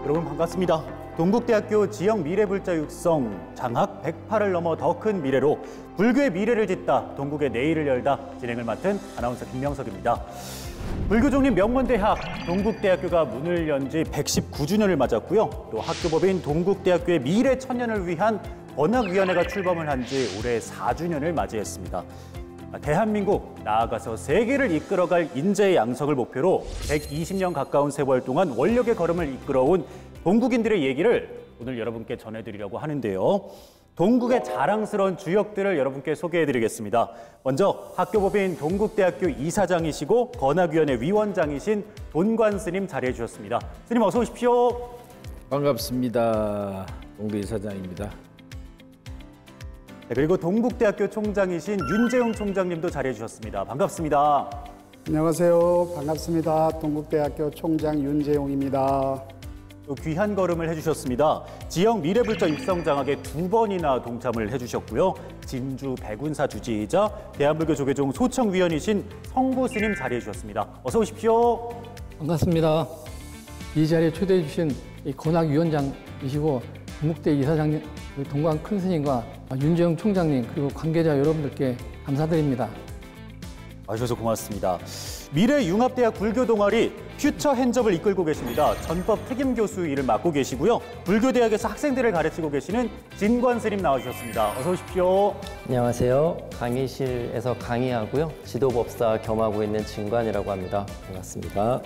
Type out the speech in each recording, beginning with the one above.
여러분 반갑습니다. 동국대학교 지역 미래불자 육성 장학 108을 넘어 더 큰 미래로 불교의 미래를 짓다 동국의 내일을 열다 진행을 맡은 아나운서 김명석입니다. 불교 독립 명문대학 동국대학교가 문을 연 지 119주년을 맞았고요. 또 학교법인 동국대학교의 미래 천년을 위한 번학위원회가 출범을 한 지 올해 4주년을 맞이했습니다. 대한민국, 나아가서 세계를 이끌어갈 인재의 양성을 목표로 120년 가까운 세월 동안 원력의 걸음을 이끌어온 동국인들의 얘기를 오늘 여러분께 전해드리려고 하는데요. 동국의 자랑스러운 주역들을 여러분께 소개해드리겠습니다. 먼저 학교법인 동국대학교 이사장이시고 건학위원회 위원장이신 돈관 스님 자리해 주셨습니다. 스님 어서 오십시오. 반갑습니다. 동대 이사장입니다. 네, 그리고 동국대학교 총장이신 윤재용 총장님도 자리해 주셨습니다. 반갑습니다. 안녕하세요. 반갑습니다. 동국대학교 총장 윤재용입니다. 또 귀한 걸음을 해주셨습니다. 지역 미래불자 육성 장학에 2번이나 동참을 해주셨고요. 진주 백운사 주지이자 대한불교 조계종 소청위원이신 성구 스님 자리해 주셨습니다. 어서 오십시오. 반갑습니다. 이 자리에 초대해 주신 건학위원장이시고 동국대 이사장님, 동관 큰 스님과 윤재용 총장님 그리고 관계자 여러분들께 감사드립니다. 와주셔서 고맙습니다. 미래융합대학 불교동아리 퓨처 핸즈업을 이끌고 계십니다. 전법 특임교수 일을 맡고 계시고요. 불교대학에서 학생들을 가르치고 계시는 진관 스님 나와주셨습니다. 어서 오십시오. 안녕하세요. 강의실에서 강의하고요. 지도법사 겸하고 있는 진관이라고 합니다. 반갑습니다.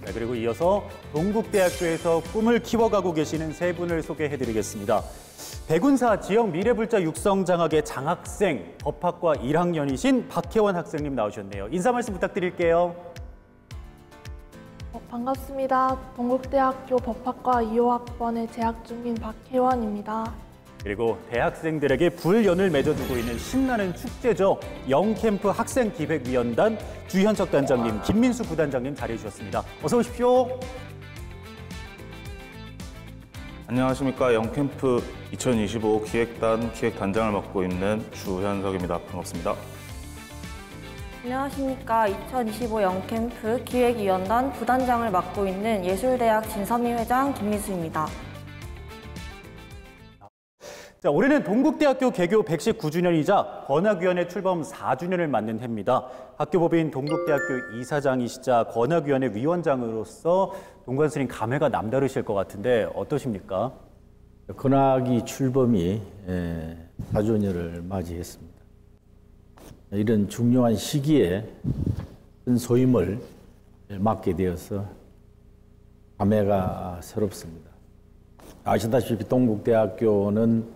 네, 그리고 이어서 동국대학교에서 꿈을 키워가고 계시는 세 분을 소개해드리겠습니다. 백운사 지역 미래불자 육성 장학의 장학생, 법학과 1학년이신 박혜원 학생님 나오셨네요. 인사 말씀 부탁드릴게요. 반갑습니다. 동국대학교 법학과 2호학번에 재학 중인 박혜원입니다. 그리고 대학생들에게 불연을 맺어주고 있는 신나는 축제죠. 영캠프 학생기획위원단 주현석 단장님, 김민수 부단장님 자리해 주셨습니다. 어서 오십시오. 안녕하십니까. 영캠프 2025 기획단장을 맡고 있는 주현석입니다. 반갑습니다. 안녕하십니까. 2025 영캠프 기획위원단 부단장을 맡고 있는 예술대학 진서미 회장 김미수입니다. 자, 올해는 동국대학교 개교 119주년이자 건학위원회 출범 4주년을 맞는 해입니다. 학교법인 동국대학교 이사장이시자 건학위원회 위원장으로서 동관 스님 감회가 남다르실 것 같은데 어떠십니까? 건학위 출범이 4주년을 맞이했습니다. 이런 중요한 시기에 큰 소임을 맡게 되어서 감회가 새롭습니다. 아시다시피 동국대학교는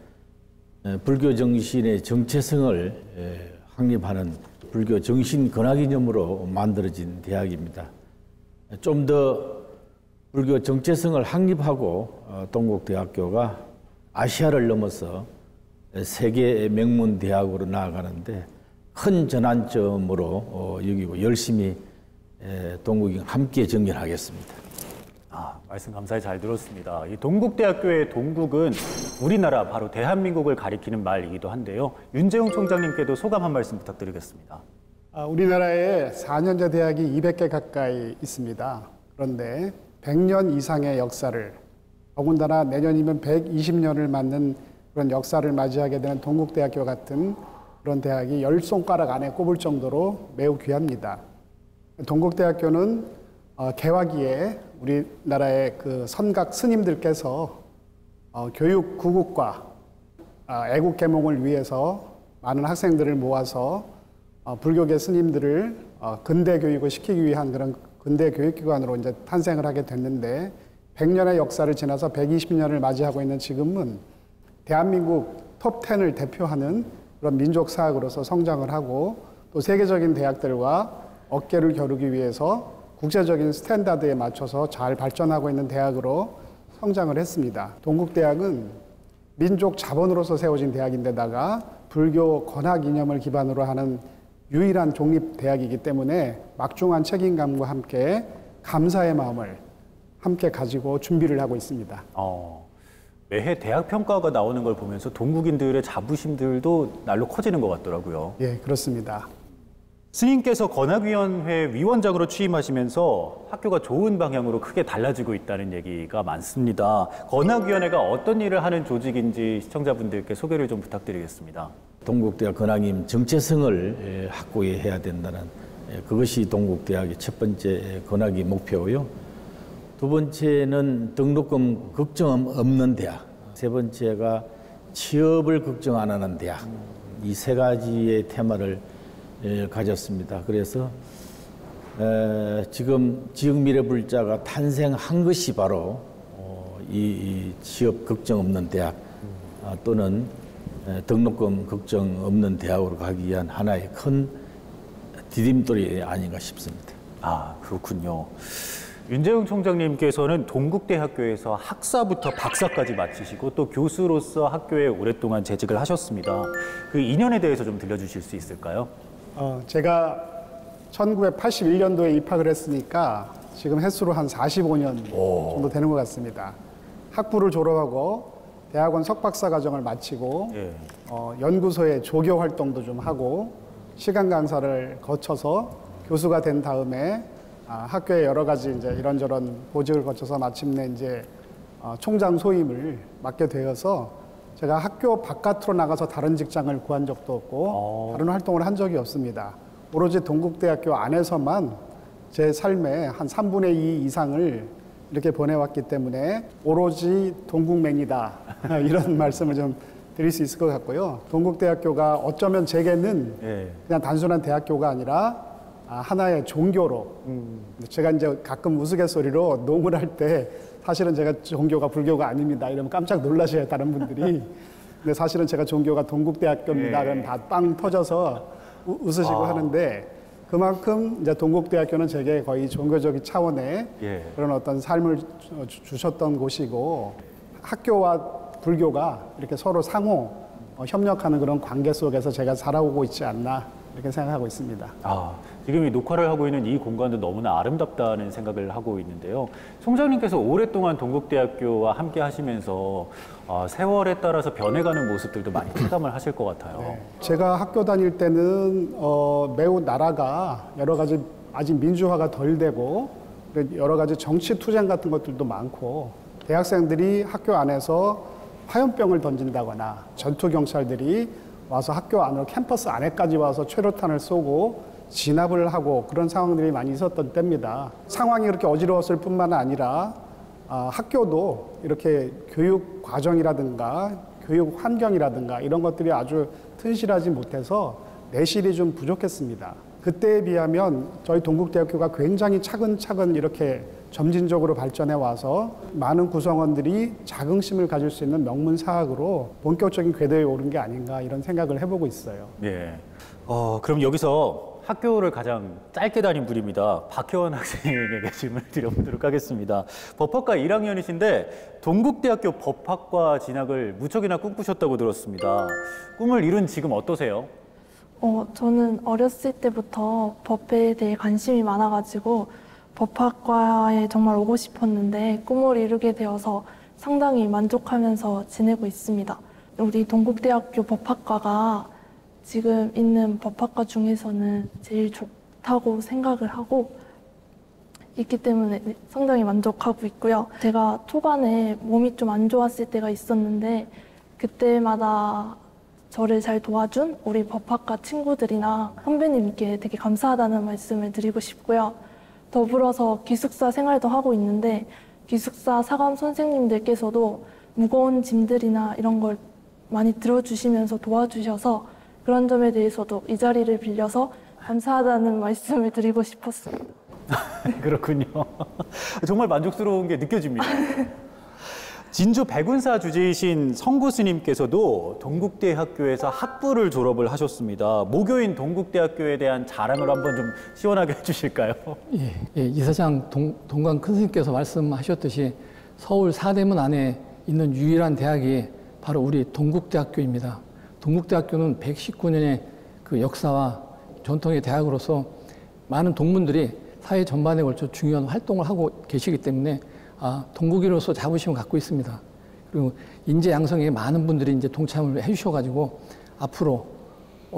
불교 정신의 정체성을 확립하는 불교 정신 건학 이념으로 만들어진 대학입니다. 좀 더 불교 정체성을 확립하고 동국대학교가 아시아를 넘어서 세계 명문 대학으로 나아가는데 큰 전환점으로 여기고 열심히 동국이 함께 정진하겠습니다. 말씀 감사히 잘 들었습니다. 이 동국대학교의 동국은 우리나라 바로 대한민국을 가리키는 말이기도 한데요. 윤재용 총장님께도 소감 한 말씀 부탁드리겠습니다. 우리나라에 4년제 대학이 200개 가까이 있습니다. 그런데 100년 이상의 역사를, 더군다나 내년이면 120년을 맞는 그런 역사를 맞이하게 되는 동국대학교 같은 그런 대학이 10손가락 안에 꼽을 정도로 매우 귀합니다. 동국대학교는 개화기에 우리나라의 그 선각 스님들께서 교육 구국과 애국 계몽을 위해서 많은 학생들을 모아서 불교계 스님들을 근대 교육을 시키기 위한 그런 근대 교육기관으로 이제 탄생을 하게 됐는데 100년의 역사를 지나서 120년을 맞이하고 있는 지금은 대한민국 톱10을 대표하는 그런 민족 사학으로서 성장을 하고 또 세계적인 대학들과 어깨를 겨루기 위해서 국제적인 스탠다드에 맞춰서 잘 발전하고 있는 대학으로 성장을 했습니다. 동국대학은 민족 자본으로서 세워진 대학인데다가 불교 건학 이념을 기반으로 하는 유일한 독립대학이기 때문에 막중한 책임감과 함께 감사의 마음을 함께 가지고 준비를 하고 있습니다. 매해 대학 평가가 나오는 걸 보면서 동국인들의 자부심들도 날로 커지는 것 같더라고요. 예, 그렇습니다. 스님께서 건학위원회 위원장으로 취임하시면서 학교가 좋은 방향으로 크게 달라지고 있다는 얘기가 많습니다. 건학위원회가 어떤 일을 하는 조직인지 시청자분들께 소개를 좀 부탁드리겠습니다. 동국대학 건학임 정체성을 확고히 해야 된다는 그것이 동국대학의 첫 번째 건학위 목표고요. 두 번째는 등록금 걱정 없는 대학. 세 번째가 취업을 걱정 안 하는 대학. 이 세 가지의 테마를 가졌습니다. 그래서 지금 지역미래불자가 탄생한 것이 바로 이 취업 걱정 없는 대학 또는 등록금 걱정 없는 대학으로 가기 위한 하나의 큰 디딤돌이 아닌가 싶습니다. 아, 그렇군요. 윤재웅 총장님께서는 동국대학교에서 학사부터 박사까지 마치시고 또 교수로서 학교에 오랫동안 재직을 하셨습니다. 그 인연에 대해서 좀 들려주실 수 있을까요? 제가 1981년도에 입학을 했으니까 지금 횟수로 한 45년 정도 되는 것 같습니다. 학부를 졸업하고 대학원 석박사 과정을 마치고 연구소의 조교 활동도 좀 하고 시간 강사를 거쳐서 교수가 된 다음에 학교에 여러 가지 이제 이런저런 보직을 거쳐서 마침내 이제 총장 소임을 맡게 되어서 제가 학교 바깥으로 나가서 다른 직장을 구한 적도 없고 다른 활동을 한 적이 없습니다. 오로지 동국대학교 안에서만 제 삶의 한 3분의 2 이상을 이렇게 보내왔기 때문에 오로지 동국맨이다 이런 말씀을 좀 드릴 수 있을 것 같고요. 동국대학교가 어쩌면 제게는 그냥 단순한 대학교가 아니라 하나의 종교로 제가 이제 가끔 우스갯소리로 농을 할 때 사실은 제가 종교가 불교가 아닙니다 이러면 깜짝 놀라셔요 다른 분들이. 근데 사실은 제가 종교가 동국대학교입니다 그러면 다 빵 터져서 웃으시고 하는데 그만큼 이제 동국대학교는 제게 거의 종교적인 차원의 그런 어떤 삶을 주셨던 곳이고 학교와 불교가 이렇게 서로 상호 협력하는 그런 관계 속에서 제가 살아오고 있지 않나 이렇게 생각하고 있습니다. 지금 이 녹화를 하고 있는 이 공간도 너무나 아름답다는 생각을 하고 있는데요. 총장님께서 오랫동안 동국대학교와 함께 하시면서 세월에 따라서 변해가는 모습들도 많이 체감을 하실 것 같아요. 제가 학교 다닐 때는 매우 나라가 여러 가지 아직 민주화가 덜 되고 여러 가지 정치 투쟁 같은 것들도 많고 대학생들이 학교 안에서 화염병을 던진다거나 전투경찰들이 와서 학교 안으로 캠퍼스 안에까지 와서 최루탄을 쏘고 진압을 하고 그런 상황들이 많이 있었던 때입니다. 상황이 그렇게 어지러웠을 뿐만 아니라 학교도 이렇게 교육 과정이라든가 교육 환경이라든가 이런 것들이 아주 튼실하지 못해서 내실이 좀 부족했습니다. 그때에 비하면 저희 동국대학교가 굉장히 차근차근 이렇게 점진적으로 발전해 와서 많은 구성원들이 자긍심을 가질 수 있는 명문사학으로 본격적인 궤도에 오른 게 아닌가 이런 생각을 해보고 있어요. 네. 그럼 여기서 학교를 가장 짧게 다닌 분입니다. 박혜원 학생에게 질문을 드려보도록 하겠습니다. 법학과 1학년이신데 동국대학교 법학과 진학을 무척이나 꿈꾸셨다고 들었습니다. 꿈을 이룬 지금 어떠세요? 저는 어렸을 때부터 법에 대해 관심이 많아가지고 법학과에 정말 오고 싶었는데 꿈을 이루게 되어서 상당히 만족하면서 지내고 있습니다. 우리 동국대학교 법학과가 지금 있는 법학과 중에서는 제일 좋다고 생각을 하고 있기 때문에 상당히 만족하고 있고요. 제가 초반에 몸이 좀 안 좋았을 때가 있었는데 그때마다 저를 잘 도와준 우리 법학과 친구들이나 선배님께 되게 감사하다는 말씀을 드리고 싶고요. 더불어서 기숙사 생활도 하고 있는데 기숙사 사감 선생님들께서도 무거운 짐들이나 이런 걸 많이 들어주시면서 도와주셔서 그런 점에 대해서도 이 자리를 빌려서 감사하다는 말씀을 드리고 싶었습니다. 그렇군요. 정말 만족스러운 게 느껴집니다. 진주 백운사 주지이신 성구스님께서도 동국대학교에서 학부를 졸업을 하셨습니다. 모교인 동국대학교에 대한 자랑을 한번 좀 시원하게 해주실까요? 이사장 동관 큰스님께서 말씀하셨듯이 서울 사대문 안에 있는 유일한 대학이 바로 우리 동국대학교입니다. 동국대학교는 119년의 그 역사와 전통의 대학으로서 많은 동문들이 사회 전반에 걸쳐 중요한 활동을 하고 계시기 때문에 동국인으로서 자부심을 갖고 있습니다. 그리고 인재 양성에 많은 분들이 이제 동참을 해주셔가지고 앞으로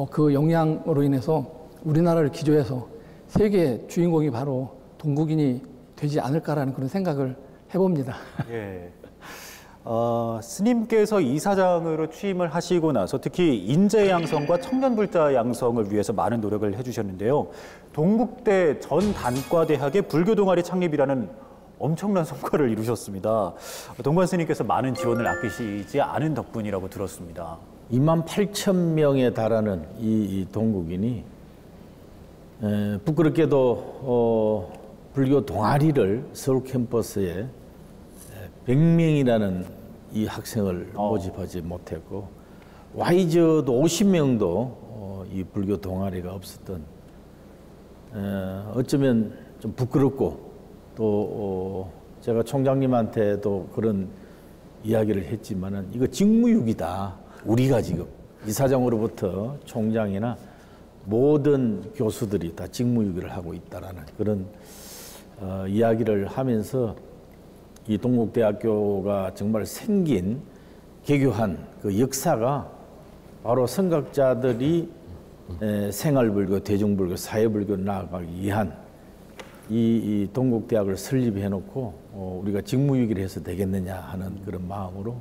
그 영향으로 인해서 우리나라를 기조해서 세계 주인공이 바로 동국인이 되지 않을까라는 그런 생각을 해봅니다. 예. 스님께서 이사장으로 취임을 하시고 나서 특히 인재 양성과 청년 불자 양성을 위해서 많은 노력을 해주셨는데요. 동국대 전 단과대학의 불교 동아리 창립이라는 엄청난 성과를 이루셨습니다. 동관 스님께서 많은 지원을 아끼시지 않은 덕분이라고 들었습니다. 28,000명에 달하는 이 동국인이 부끄럽게도 불교 동아리를 서울 캠퍼스에 100명이라는 이 학생을 모집하지 못했고 와이저도 50명도 이 불교 동아리가 없었던 어쩌면 좀 부끄럽고 또 제가 총장님한테도 그런 이야기를 했지만은 이거 직무유기다. 우리가 지금 이사장으로부터 총장이나 모든 교수들이 다 직무유기를 하고 있다라는 그런 이야기를 하면서 이 동국대학교가 정말 생긴 개교한 그 역사가 바로 선각자들이 생활불교, 대중불교, 사회불교를 나아가기 위한 이 동국대학을 설립해놓고 우리가 직무유기를 해서 되겠느냐 하는 그런 마음으로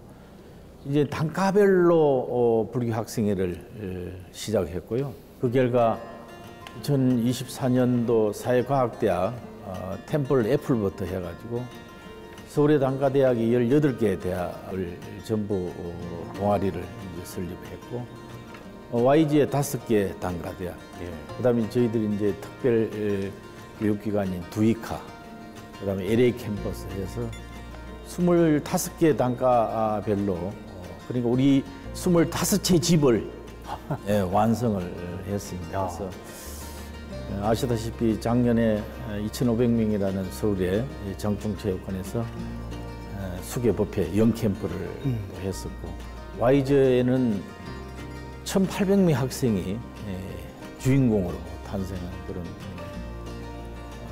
이제 단과별로 불교 학생회를 시작했고요. 그 결과 2024년도 사회과학대학 템플 애플부터 해가지고 서울의 단과대학이 18개 대학을 전부 동아리를 이제 설립했고 YG의 5개 단과대학, 그다음에 저희들이 이제 특별 교육기관인 두이카, 그다음에 LA 캠퍼스 해서 25개 단과별로 그러니까 우리 25채 집을 완성을 했습니다. 그래서 아시다시피 작년에 2,500명이라는 서울의 정통체육관에서 수계법회 영캠프를 했었고 YG에는 1,800명 학생이 주인공으로 탄생한 그런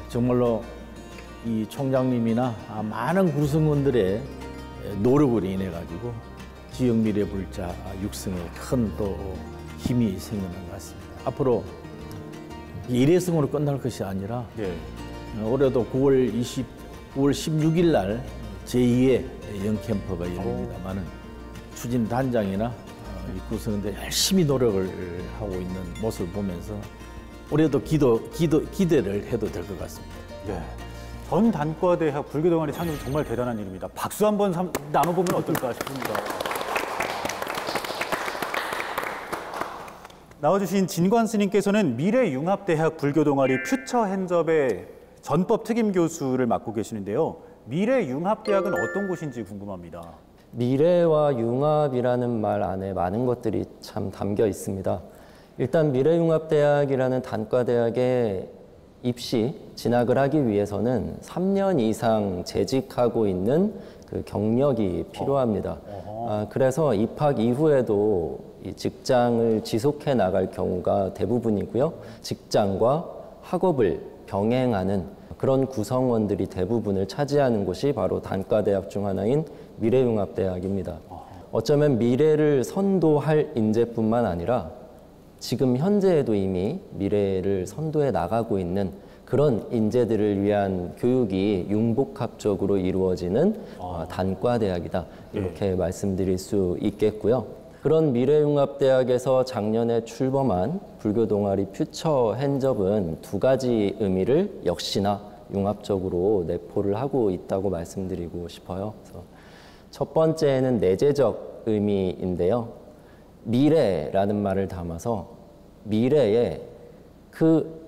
정말로 이 총장님이나 많은 구성원들의 노력으로 인해 가지고 지역 미래 불자 육성에 큰 또 힘이 생겨난 것 같습니다. 앞으로 일회성으로 끝날 것이 아니라 올해도 9월 16일 날 제2의 영캠프가 열립니다만은 추진 단장이나 이 구성원들 열심히 노력을 하고 있는 모습을 보면서 올해도 기대를 해도 될 것 같습니다. 전 단과대학 불교 동아리 창립 정말 대단한 일입니다. 박수 한번 나눠보면 어떨까 싶습니다. 나와주신 진관 스님께서는 미래융합대학 불교 동아리 퓨처 핸즈업의 전법 특임 교수를 맡고 계시는데요. 미래융합대학은 어떤 곳인지 궁금합니다. 미래와 융합이라는 말 안에 많은 것들이 참 담겨 있습니다. 일단 미래융합대학이라는 단과대학에 진학을 하기 위해서는 3년 이상 재직하고 있는 그 경력이 필요합니다. 그래서 입학 이후에도 이 직장을 지속해 나갈 경우가 대부분이고요. 직장과 학업을 병행하는 그런 구성원들이 대부분을 차지하는 곳이 바로 단과대학 중 하나인 미래융합대학입니다. 어쩌면 미래를 선도할 인재뿐만 아니라 지금 현재에도 이미 미래를 선도해 나가고 있는 그런 인재들을 위한 교육이 융복합적으로 이루어지는 단과대학이다. 이렇게 말씀드릴 수 있겠고요. 그런 미래융합대학에서 작년에 출범한 불교 동아리 퓨처 핸즈업은 2가지 의미를 역시나 융합적으로 내포를 하고 있다고 말씀드리고 싶어요. 그래서 첫 번째는 내재적 의미인데요. 미래라는 말을 담아서 미래에 그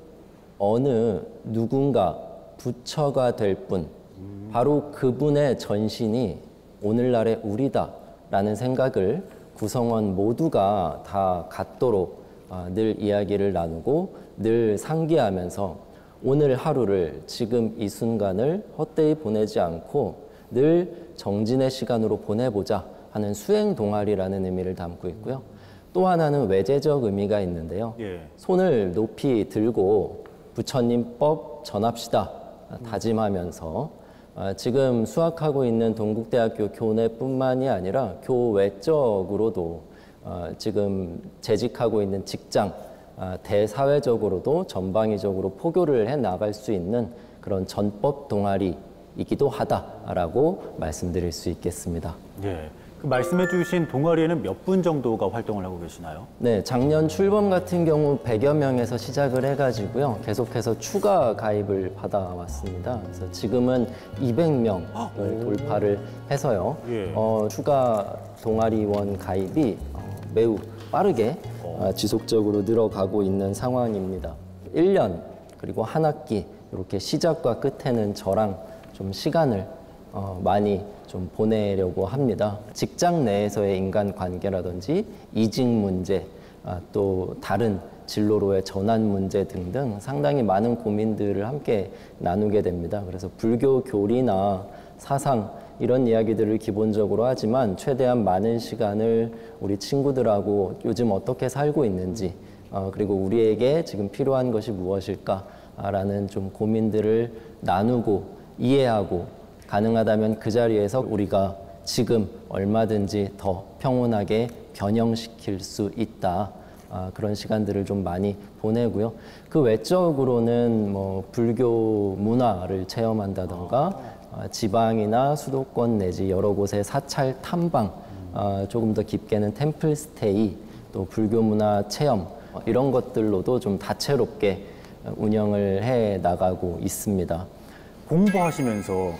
어느 누군가 부처가 될 분, 바로 그분의 전신이 오늘날의 우리다라는 생각을 구성원 모두가 다 갖도록 늘 이야기를 나누고 늘 상기하면서 오늘 하루를 지금 이 순간을 헛되이 보내지 않고 늘 정진의 시간으로 보내보자 하는 수행 동아리라는 의미를 담고 있고요. 또 하나는 외재적 의미가 있는데요. 손을 높이 들고 부처님 법 전합시다 다짐하면서 지금 수학하고 있는 동국대학교 교내뿐만이 아니라 교외적으로도 지금 재직하고 있는 직장 대사회적으로도 전방위적으로 포교를 해 나갈 수 있는 그런 전법 동아리이기도 하다라고 말씀드릴 수 있겠습니다. 예. 그 말씀해 주신 동아리에는 몇 분 정도가 활동을 하고 계시나요? 네, 작년 출범 같은 경우 100여 명에서 시작을 해가지고요. 계속해서 추가 가입을 받아왔습니다. 그래서 지금은 200명을 돌파를 해서요. 예. 추가 동아리원 가입이 매우 빠르게 지속적으로 늘어가고 있는 상황입니다. 1년 그리고 한 학기 이렇게 시작과 끝에는 저랑 좀 시간을 많이 좀 보내려고 합니다. 직장 내에서의 인간관계라든지 이직 문제, 또 다른 진로로의 전환 문제 등등 상당히 많은 고민들을 함께 나누게 됩니다. 그래서 불교 교리나 사상 이런 이야기들을 기본적으로 하지만 최대한 많은 시간을 우리 친구들하고 요즘 어떻게 살고 있는지 그리고 우리에게 지금 필요한 것이 무엇일까라는 좀 고민들을 나누고 이해하고 가능하다면 그 자리에서 우리가 지금 얼마든지 더 평온하게 변형시킬 수 있다. 그런 시간들을 좀 많이 보내고요. 그 외적으로는 뭐 불교 문화를 체험한다던가 지방이나 수도권 내지 여러 곳의 사찰 탐방, 조금 더 깊게는 템플 스테이, 또 불교 문화 체험 이런 것들로도 좀 다채롭게 운영을 해 나가고 있습니다. 공부하시면서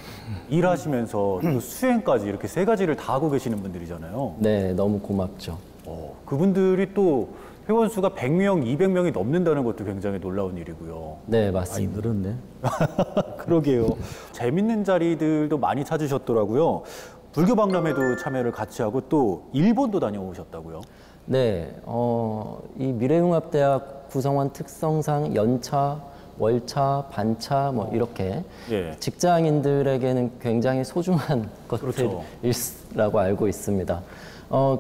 일하시면서 또 수행까지 이렇게 세 가지를 다 하고 계시는 분들이잖아요. 네, 너무 고맙죠. 그분들이 또 회원 수가 100명, 200명이 넘는다는 것도 굉장히 놀라운 일이고요. 네, 많이 맞습니다. 늘었네. 그러게요. 재밌는 자리들도 많이 찾으셨더라고요. 불교 박람회도 참여를 같이 하고 또 일본도 다녀오셨다고요? 네, 이 미래융합대학 구성원 특성상 연차, 월차, 반차 뭐 이렇게 예. 직장인들에게는 굉장히 소중한 그렇죠. 것들이라고 알고 있습니다.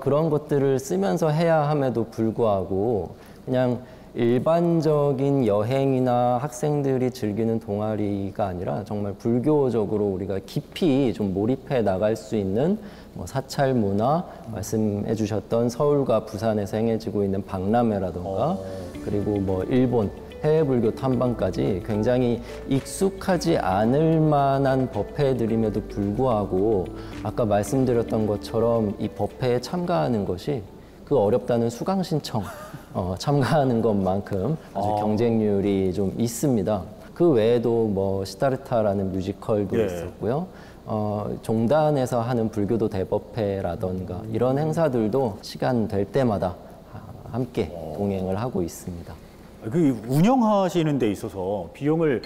그런 것들을 쓰면서 해야 함에도 불구하고 그냥 일반적인 여행이나 학생들이 즐기는 동아리가 아니라 정말 불교적으로 우리가 깊이 좀 몰입해 나갈 수 있는 뭐 사찰 문화, 말씀해 주셨던 서울과 부산에서 행해지고 있는 박람회라던가 그리고 뭐 일본 해외 불교 탐방까지 굉장히 익숙하지 않을 만한 법회들임에도 불구하고 아까 말씀드렸던 것처럼 이 법회에 참가하는 것이 그 어렵다는 수강 신청 참가하는 것만큼 아주 경쟁률이 좀 있습니다. 그 외에도 뭐 시다르타라는 뮤지컬도 예. 있었고요. 종단에서 하는 불교도 대법회라던가 이런 행사들도 시간 될 때마다 함께 동행을 하고 있습니다. 그 운영하시는 데 있어서 비용을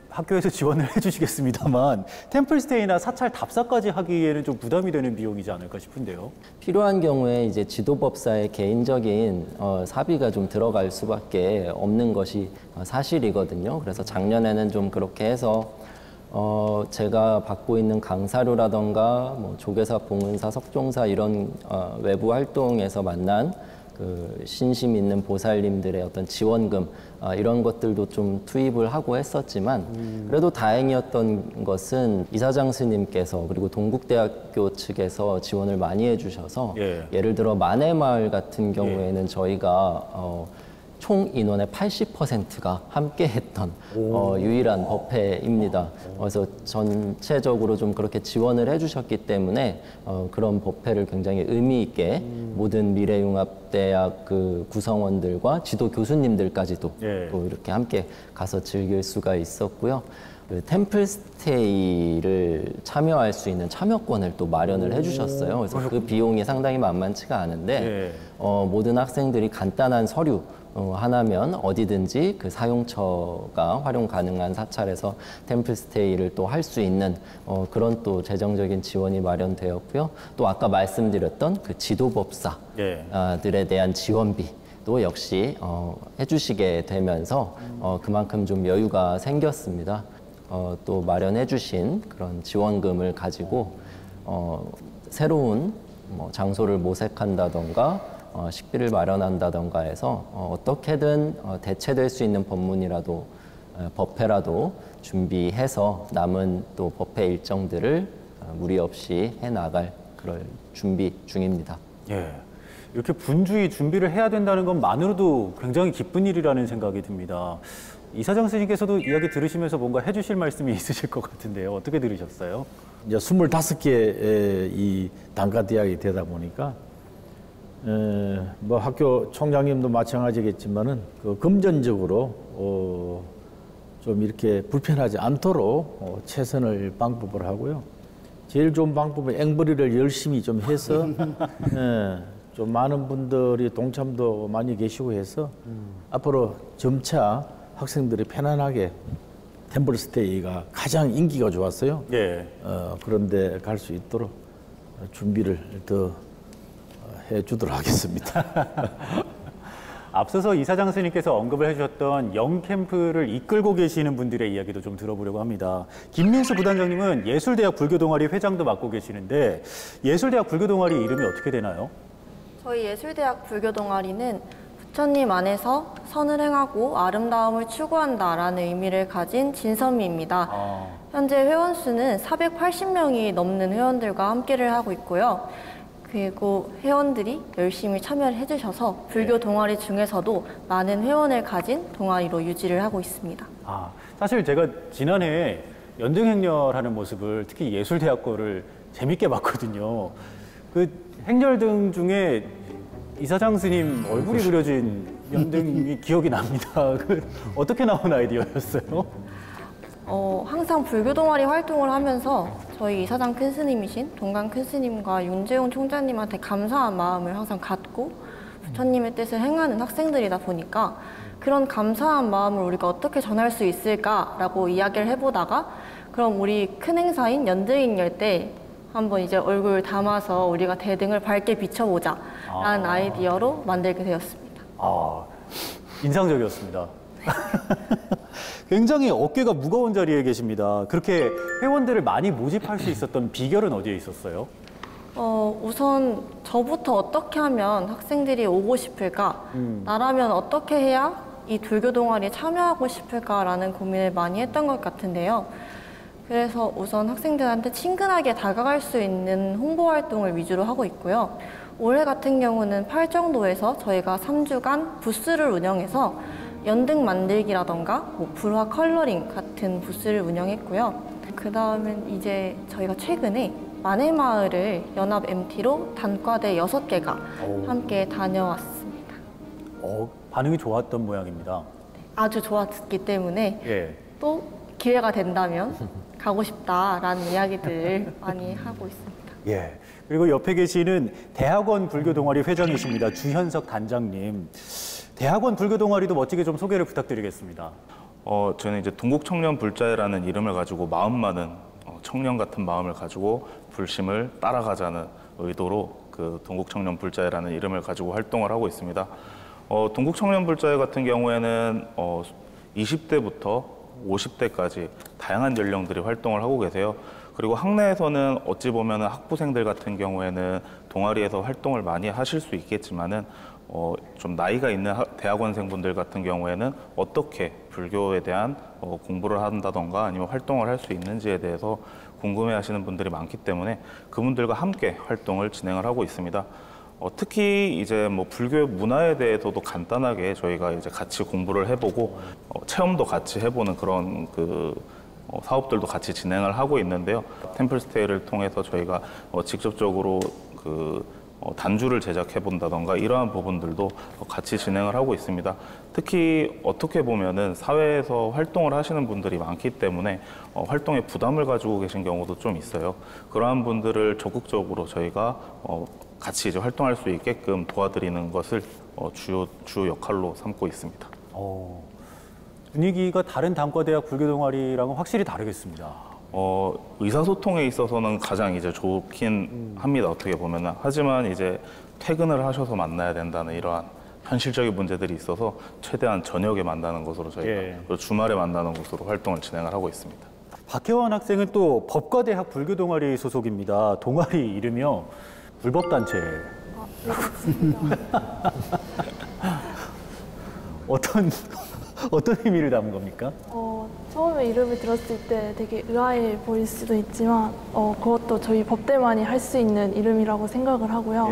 학교에서 지원을 해주시겠습니다만 템플스테이나 사찰 답사까지 하기에는 좀 부담이 되는 비용이지 않을까 싶은데요. 필요한 경우에 이제 지도법사의 개인적인 사비가 좀 들어갈 수밖에 없는 것이 사실이거든요. 그래서 작년에는 좀 그렇게 해서 제가 받고 있는 강사료라던가 뭐 조계사, 봉은사, 석종사 이런 외부 활동에서 만난 그 신심 있는 보살님들의 어떤 지원금 이런 것들도 좀 투입을 하고 했었지만 그래도 다행이었던 것은 이사장 스님께서 그리고 동국대학교 측에서 지원을 많이 해주셔서 예. 예를 들어 만해마을 같은 경우에는 저희가 총 인원의 80%가 함께 했던 유일한 법회입니다. 그래서 전체적으로 좀 그렇게 지원을 해주셨기 때문에 그런 법회를 굉장히 의미 있게 모든 미래융합대학 그 구성원들과 지도 교수님들까지도 예. 또 이렇게 함께 가서 즐길 수가 있었고요. 그 템플스테이를 참여할 수 있는 참여권을 또 마련을 해주셨어요. 그래서 그 비용이 상당히 만만치가 않은데 예. 모든 학생들이 간단한 서류 하나면 어디든지 그 사용처가 활용 가능한 사찰에서 템플스테이를 또 할 수 있는 그런 또 재정적인 지원이 마련되었고요. 또 아까 말씀드렸던 그 지도법사들에 대한 지원비 또 역시 해주시게 되면서 그만큼 좀 여유가 생겼습니다. 또 마련해주신 그런 지원금을 가지고 새로운 뭐 장소를 모색한다던가 식비를 마련한다던가 해서 어떻게든 대체될 수 있는 법문이라도 법회라도 준비해서 남은 또 법회 일정들을 무리 없이 해나갈 그럴 준비 중입니다. 예. 이렇게 분주히 준비를 해야 된다는 것만으로도 굉장히 기쁜 일이라는 생각이 듭니다. 이사장 스님께서도 이야기 들으시면서 뭔가 해주실 말씀이 있으실 것 같은데요. 어떻게 들으셨어요? 이제 25개의 이 단과대학이 되다 보니까 뭐 학교 총장님도 마찬가지겠지만은 그 금전적으로 좀 이렇게 불편하지 않도록 최선을 방법을 하고요. 제일 좋은 방법은 앵벌이를 열심히 좀 해서 좀 많은 분들이 동참도 많이 계시고 해서 앞으로 점차 학생들이 편안하게 템플스테이가 가장 인기가 좋았어요. 예. 그런데 갈 수 있도록 준비를 더 해주도록 하겠습니다. 앞서서 이사장 스님께서 언급을 해주셨던 영캠프를 이끌고 계시는 분들의 이야기도 좀 들어보려고 합니다. 김민수 부단장님은 예술대학 불교동아리 회장도 맡고 계시는데 예술대학 불교동아리 이름이 어떻게 되나요? 저희 예술대학 불교동아리는 부처님 안에서 선을 행하고 아름다움을 추구한다라는 의미를 가진 진선미입니다. 현재 회원 수는 480명이 넘는 회원들과 함께를 하고 있고요. 그리고 회원들이 열심히 참여를 해주셔서 불교 동아리 중에서도 많은 회원을 가진 동아리로 유지를 하고 있습니다. 사실 제가 지난해 연등행렬하는 모습을 특히 예술대학 거를 재밌게 봤거든요. 그 행렬등 중에 이사장 스님 얼굴이 그려진 연등이 기억이 납니다. 어떻게 나온 아이디어였어요? 항상 불교 동아리 활동을 하면서 저희 이사장 큰 스님이신 동강 큰 스님과 윤재용 총장님한테 감사한 마음을 항상 갖고 부처님의 뜻을 행하는 학생들이다 보니까 그런 감사한 마음을 우리가 어떻게 전할 수 있을까라고 이야기를 해보다가 그럼 우리 큰 행사인 연등행렬 때 한번 이제 얼굴 담아서 우리가 대등을 밝게 비춰보자 라는 아이디어로 만들게 되었습니다. 인상적이었습니다. 굉장히 어깨가 무거운 자리에 계십니다. 그렇게 회원들을 많이 모집할 수 있었던 비결은 어디에 있었어요? 우선 저부터 어떻게 하면 학생들이 오고 싶을까? 나라면 어떻게 해야 이 불교 동아리에 참여하고 싶을까라는 고민을 많이 했던 것 같은데요. 그래서 우선 학생들한테 친근하게 다가갈 수 있는 홍보 활동을 위주로 하고 있고요. 올해 같은 경우는 팔정도에서 저희가 3주간 부스를 운영해서 연등 만들기라던가 불화 컬러링 같은 부스를 운영했고요. 그 다음엔 이제 저희가 최근에 만해마을을 연합 MT로 단과대 6개가 함께 다녀왔습니다. 반응이 좋았던 모양입니다. 아주 좋았기 때문에 또 기회가 된다면 가고 싶다라는 이야기들을 많이 하고 있습니다. 그리고 옆에 계시는 대학원 불교 동아리 회장이십니다. 주현석 단장님. 대학원 불교 동아리도 멋지게 좀 소개를 부탁드리겠습니다. 저는 이제 동국청년불자회라는 이름을 가지고 마음 많은 청년 같은 마음을 가지고 불심을 따라가자는 의도로 그 동국청년불자회라는 이름을 가지고 활동을 하고 있습니다. 동국청년불자회 같은 경우에는 20대부터 50대까지 다양한 연령들이 활동을 하고 계세요. 그리고 학내에서는 어찌 보면 학부생들 같은 경우에는 동아리에서 활동을 많이 하실 수 있겠지만은 좀 나이가 있는 대학원생분들 같은 경우에는 어떻게 불교에 대한 공부를 한다던가 아니면 활동을 할 수 있는지에 대해서 궁금해하시는 분들이 많기 때문에 그분들과 함께 활동을 진행을 하고 있습니다. 특히 이제 뭐 불교 문화에 대해서도 간단하게 저희가 이제 같이 공부를 해보고 체험도 같이 해보는 그런 사업들도 같이 진행을 하고 있는데요. 템플스테이를 통해서 저희가 직접적으로 단주를 제작해 본다던가 이러한 부분들도 같이 진행을 하고 있습니다. 특히 어떻게 보면은 사회에서 활동을 하시는 분들이 많기 때문에 활동에 부담을 가지고 계신 경우도 좀 있어요. 그러한 분들을 적극적으로 저희가 같이 이제 활동할 수 있게끔 도와드리는 것을 주 역할로 삼고 있습니다. 분위기가 다른 단과대학 불교 동아리랑은 확실히 다르겠습니다. 의사소통에 있어서는 가장 이제 좋긴 합니다. 어떻게 보면은. 하지만 이제 퇴근을 하셔서 만나야 된다는 이러한 현실적인 문제들이 있어서 최대한 저녁에 만나는 것으로 저희가 그리고 주말에 만나는 것으로 활동을 진행을 하고 있습니다. 박혜원 학생은 또 법과대학 불교 동아리 소속입니다. 동아리 이름이요. 불법단체. 어떤 의미를 담은 겁니까? 처음에 이름을 들었을 때 되게 의아해 보일 수도 있지만 그것도 저희 법대만이 할 수 있는 이름이라고 생각을 하고요.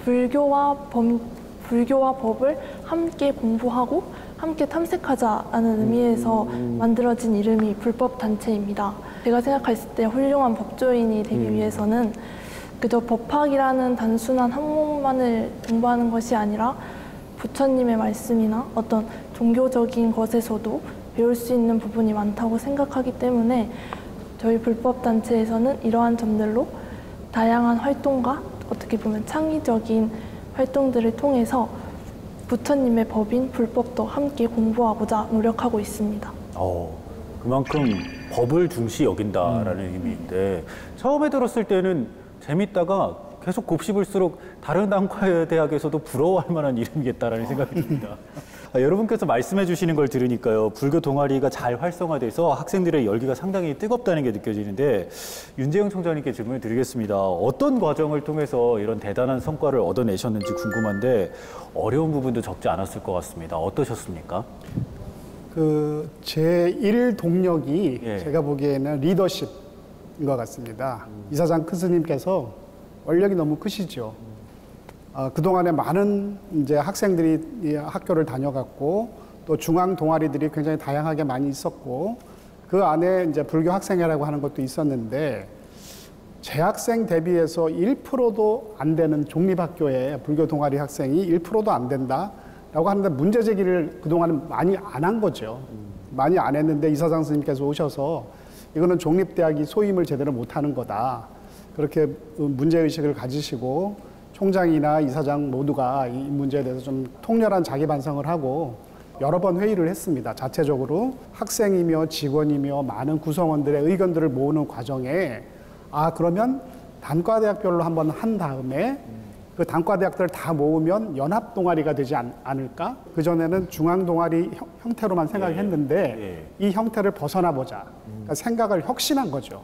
불교와 법을 함께 공부하고 함께 탐색하자라는 의미에서 만들어진 이름이 불법단체입니다. 제가 생각했을 때 훌륭한 법조인이 되기 위해서는 그저 법학이라는 단순한 학문만을 공부하는 것이 아니라 부처님의 말씀이나 어떤 종교적인 것에서도 배울 수 있는 부분이 많다고 생각하기 때문에 저희 불법단체에서는 이러한 점들로 다양한 활동과 어떻게 보면 창의적인 활동들을 통해서 부처님의 법인 불법도 함께 공부하고자 노력하고 있습니다. 그만큼 법을 중시 여긴다라는 의미인데 처음에 들었을 때는 재밌다가 계속 곱씹을수록 다른 단과대학에서도 부러워할 만한 이름이겠다라는 생각이 듭니다. 여러분께서 말씀해 주시는 걸 들으니까요. 불교 동아리가 잘 활성화돼서 학생들의 열기가 상당히 뜨겁다는 게 느껴지는데 윤재영 총장님께 질문을 드리겠습니다. 어떤 과정을 통해서 이런 대단한 성과를 얻어내셨는지 궁금한데 어려운 부분도 적지 않았을 것 같습니다. 어떠셨습니까? 그 제1 동력이 예. 제가 보기에는 리더십인 것 같습니다. 이사장 큰 스님께서 원력이 너무 크시죠. 그동안에 많은 이제 학생들이 이 학교를 다녀갔고 또 중앙 동아리들이 굉장히 다양하게 많이 있었고 그 안에 이제 불교 학생회라고 하는 것도 있었는데 재학생 대비해서 1%도 안 되는 종립학교에 불교 동아리 학생이 1%도 안 된다라고 하는데 문제 제기를 그동안은 많이 안 한 거죠. 많이 안 했는데 이사장 스님께서 오셔서 이거는 종립대학이 소임을 제대로 못하는 거다. 그렇게 문제의식을 가지시고 총장이나 이사장 모두가 이 문제에 대해서 좀 통렬한 자기 반성을 하고 여러 번 회의를 했습니다. 자체적으로 학생이며 직원이며 많은 구성원들의 의견들을 모으는 과정에 그러면 단과대학별로 한번 한 다음에 그 단과대학들을 다 모으면 연합 동아리가 되지 않을까? 그전에는 중앙 동아리 형태로만 생각했는데 이 형태를 벗어나 보자. 그러니까 생각을 혁신한 거죠.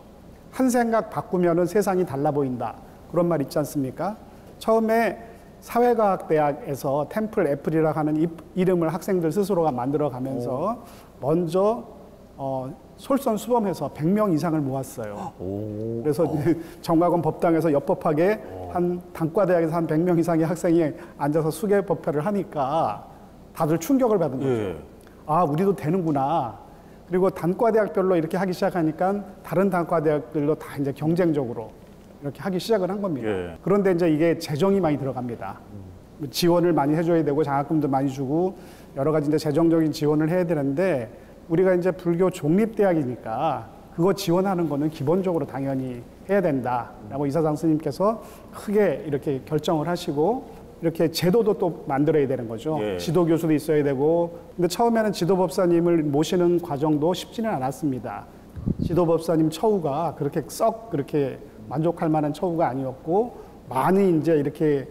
한 생각 바꾸면은 세상이 달라 보인다. 그런 말 있지 않습니까? 처음에 사회과학대학에서 템플 애플이라고 하는 이름을 학생들 스스로가 만들어가면서 먼저 솔선수범해서 100명 이상을 모았어요. 그래서 정과건 법당에서 엽법하게 한 단과대학에서 한 100명 이상의 학생이 앉아서 수계법회를 하니까 다들 충격을 받은 거죠. 우리도 되는구나. 그리고 단과대학별로 이렇게 하기 시작하니까 다른 단과대학들로 다 이제 경쟁적으로 이렇게 하기 시작을 한 겁니다. 그런데 이제 이게 재정이 많이 들어갑니다. 지원을 많이 해줘야 되고 장학금도 많이 주고 여러 가지 이제 재정적인 지원을 해야 되는데 우리가 이제 불교 종립대학이니까 그거 지원하는 거는 기본적으로 당연히 해야 된다라고 이사장 스님께서 크게 이렇게 결정을 하시고 이렇게 제도도 또 만들어야 되는 거죠. 지도 교수도 있어야 되고 근데 처음에는 지도법사님을 모시는 과정도 쉽지는 않았습니다. 지도법사님 처우가 그렇게 만족할 만한 처우가 아니었고 많이 이제 이렇게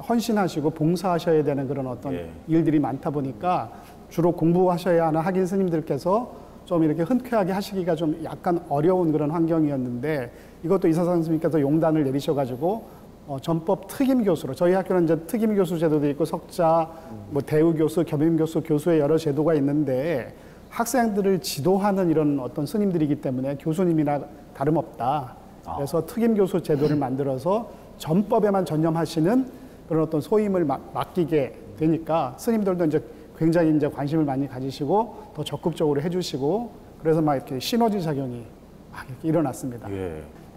헌신하시고 봉사하셔야 되는 그런 어떤 일들이 많다 보니까 주로 공부하셔야 하는 학인 스님들께서 좀 이렇게 흔쾌하게 하시기가 좀 약간 어려운 그런 환경이었는데 이것도 이사장 스님께서 용단을 내리셔가지고 전법 특임 교수로 저희 학교는 이제 특임 교수 제도도 있고 석자, 뭐 대우 교수, 겸임 교수, 교수의 여러 제도가 있는데 학생들을 지도하는 이런 어떤 스님들이기 때문에 교수님이나 다름없다. 그래서 특임 교수 제도를 만들어서 전법에만 전념하시는 그런 어떤 소임을 맡기게 되니까 스님들도 이제 굉장히 이제 관심을 많이 가지시고 더 적극적으로 해주시고 그래서 막 이렇게 시너지 작용이 막 이렇게 일어났습니다.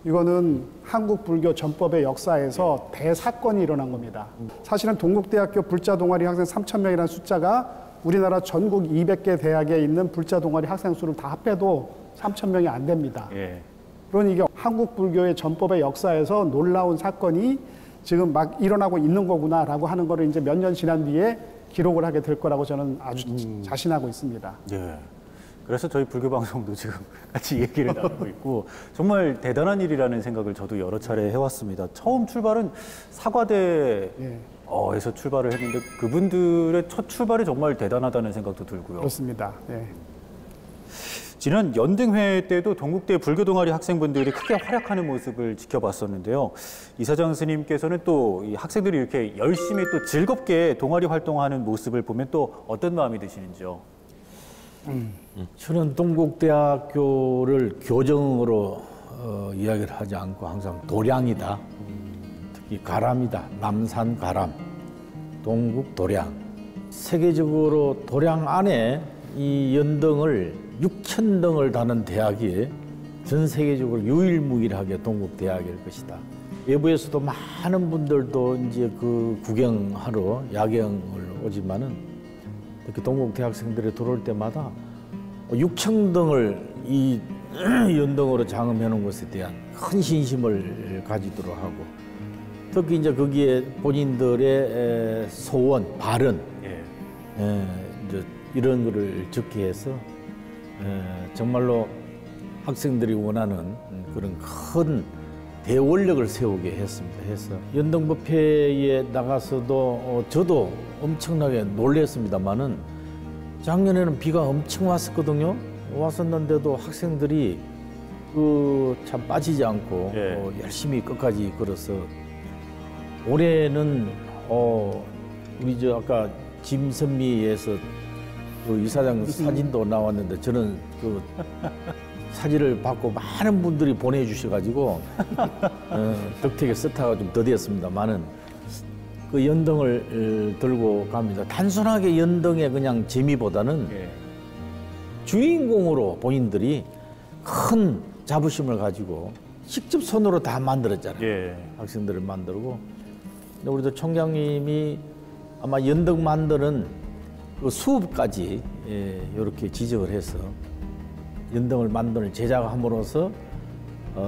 이거는 한국 불교 전법의 역사에서 대사건이 일어난 겁니다. 사실은 동국대학교 불자 동아리 학생 3,000명이라는 숫자가 우리나라 전국 200개 대학에 있는 불자 동아리 학생 수를 다 합해도 3,000명이 안 됩니다. 그러니 이게 한국 불교의 전법의 역사에서 놀라운 사건이 지금 막 일어나고 있는 거구나라고 하는 거를 이제 몇 년 지난 뒤에 기록을 하게 될 거라고 저는 아주 자신하고 있습니다. 그래서 저희 불교 방송도 지금 같이 얘기를 나누고 있고 정말 대단한 일이라는 생각을 저도 여러 차례 해왔습니다. 처음 출발은 사과대에서 출발을 했는데 그분들의 첫 출발이 정말 대단하다는 생각도 들고요. 그렇습니다. 지난 연등회 때도 동국대 불교 동아리 학생분들이 크게 활약하는 모습을 지켜봤었는데요. 이사장 스님께서는 또 이 학생들이 이렇게 열심히 또 즐겁게 동아리 활동하는 모습을 보면 또 어떤 마음이 드시는지요? 저는 동국대학교를 교정으로 이야기를 하지 않고 항상 도량이다. 특히 가람이다. 남산 가람, 동국 도량. 세계적으로 도량 안에 이 연등을 6,000등을 다는 대학이 전 세계적으로 유일무이하게 동국대학일 것이다. 외부에서도 많은 분들도 이제 그 구경하러 야경을 오지만은 특히 동국대학생들이 들어올 때마다 6,000등을 이 연등으로 장엄해 놓은 것에 대한 큰 신심을 가지도록 하고 특히 이제 거기에 본인들의 소원, 발언 이제 이런 거를 적게 해서 정말로 학생들이 원하는 그런 큰 대원력을 세우게 했습니다. 해서 연등법회에 나가서도 저도 엄청나게 놀랐습니다만은 작년에는 비가 엄청 왔었거든요. 왔었는데도 학생들이 참 빠지지 않고 열심히 끝까지 걸어서 올해는 우리 저 아까 짐선미에서 그 이사장 사진도 나왔는데 저는 그 사진을 받고 많은 분들이 보내주셔가지고 덕택에 스타가 좀 더디었습니다만은 그 연등을 들고 갑니다. 단순하게 연등의 그냥 재미보다는 주인공으로 본인들이 큰 자부심을 가지고 직접 손으로 다 만들었잖아요. 학생들을 만들고. 근데 우리도 총장님이 아마 연등 만드는 그 수업까지 이렇게 지적을 해서 연등을 만드는 제작함으로써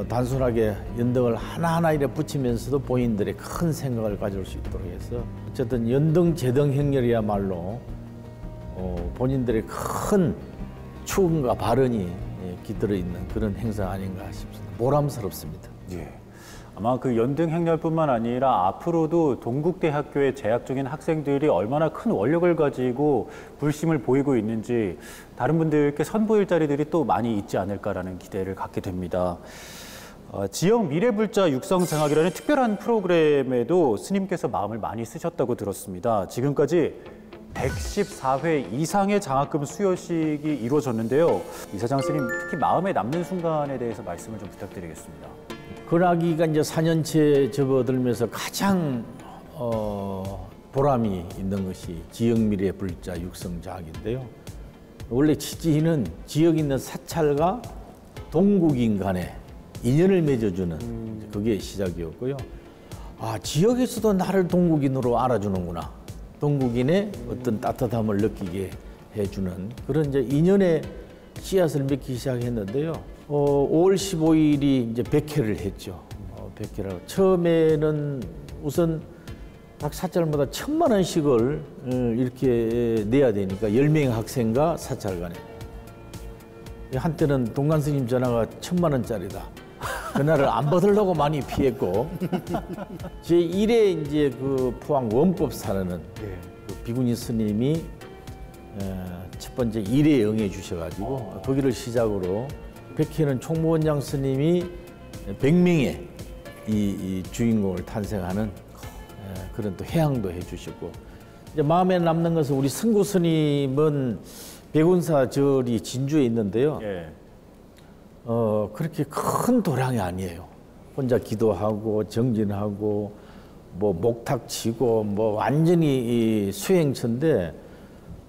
단순하게 연등을 하나하나 이렇게 붙이면서도 본인들의 큰 생각을 가질 수 있도록 해서 어쨌든 연등 제등 행렬이야말로 본인들의 큰 추억과 발언이 깃들어 있는 그런 행사 아닌가 싶습니다. 보람스럽습니다. 아마 그 연등 행렬뿐만 아니라 앞으로도 동국대학교에 재학 중인 학생들이 얼마나 큰 원력을 가지고 불심을 보이고 있는지 다른 분들께 선보일 자리들이 또 많이 있지 않을까라는 기대를 갖게 됩니다. 지역 미래불자 육성장학이라는 특별한 프로그램에도 스님께서 마음을 많이 쓰셨다고 들었습니다. 지금까지 114회 이상의 장학금 수여식이 이루어졌는데요. 이사장 스님, 특히 마음에 남는 순간에 대해서 말씀을 좀 부탁드리겠습니다. 근학이가 이제 4년째 접어들면서 가장 보람이 있는 것이 지역미래불자 육성장학인데요. 원래 취지는 지역에 있는 사찰과 동국인 간에 인연을 맺어주는 그게 시작이었고요. 지역에서도 나를 동국인으로 알아주는구나. 동국인의 어떤 따뜻함을 느끼게 해주는 그런 이제 인연의 씨앗을 맺기 시작했는데요. 5월 15일이 이제 100회를 했죠. 100회라고. 처음에는 우선 각 사찰마다 1,000만 원씩을 이렇게 내야 되니까 10명의 학생과 사찰 간에. 한때는 동관 스님 전화가 1,000만 원짜리다. 그날을 안 받으려고 많이 피했고 제1회 이제 그 포항 원법사라는 그 비구니 스님이 첫 번째 1회에 응해 주셔가지고 거기를 시작으로 100회는 총무원장 스님이 100명의 이 주인공을 탄생하는 그런 또 회항도 해주셨고 이제 마음에 남는 것은 우리 승구 스님은 백운사 절이 진주에 있는데요. 그렇게 큰 도량이 아니에요. 혼자 기도하고 정진하고 뭐 목탁 치고 뭐 완전히 수행처인데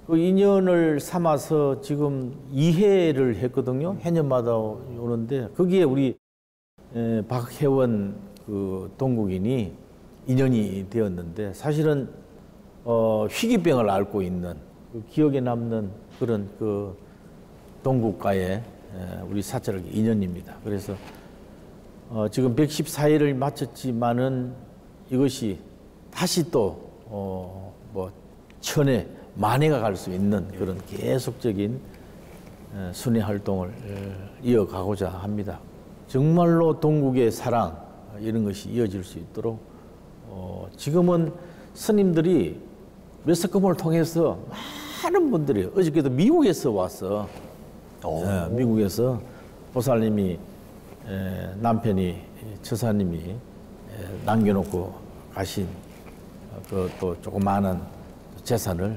그 인연을 삼아서 지금 2회를 했거든요. 해년마다 오는데 거기에 우리 박혜원 그 동국인이 인연이 되었는데 사실은 희귀병을 앓고 있는 그 기억에 남는 그런 그 동국가의 우리 사찰 인연입니다. 그래서 지금 114일을 마쳤지만은 이것이 다시 또 뭐 천회 만회가 갈 수 있는 그런 계속적인 순회 활동을 이어가고자 합니다. 정말로 동국의 사랑 이런 것이 이어질 수 있도록 지금은 스님들이 메스컴을 통해서 많은 분들이 어저께도 미국에서 왔어. 미국에서 보살님이 남편이 처사님이 남겨놓고 가신 그 또 조그마한 재산을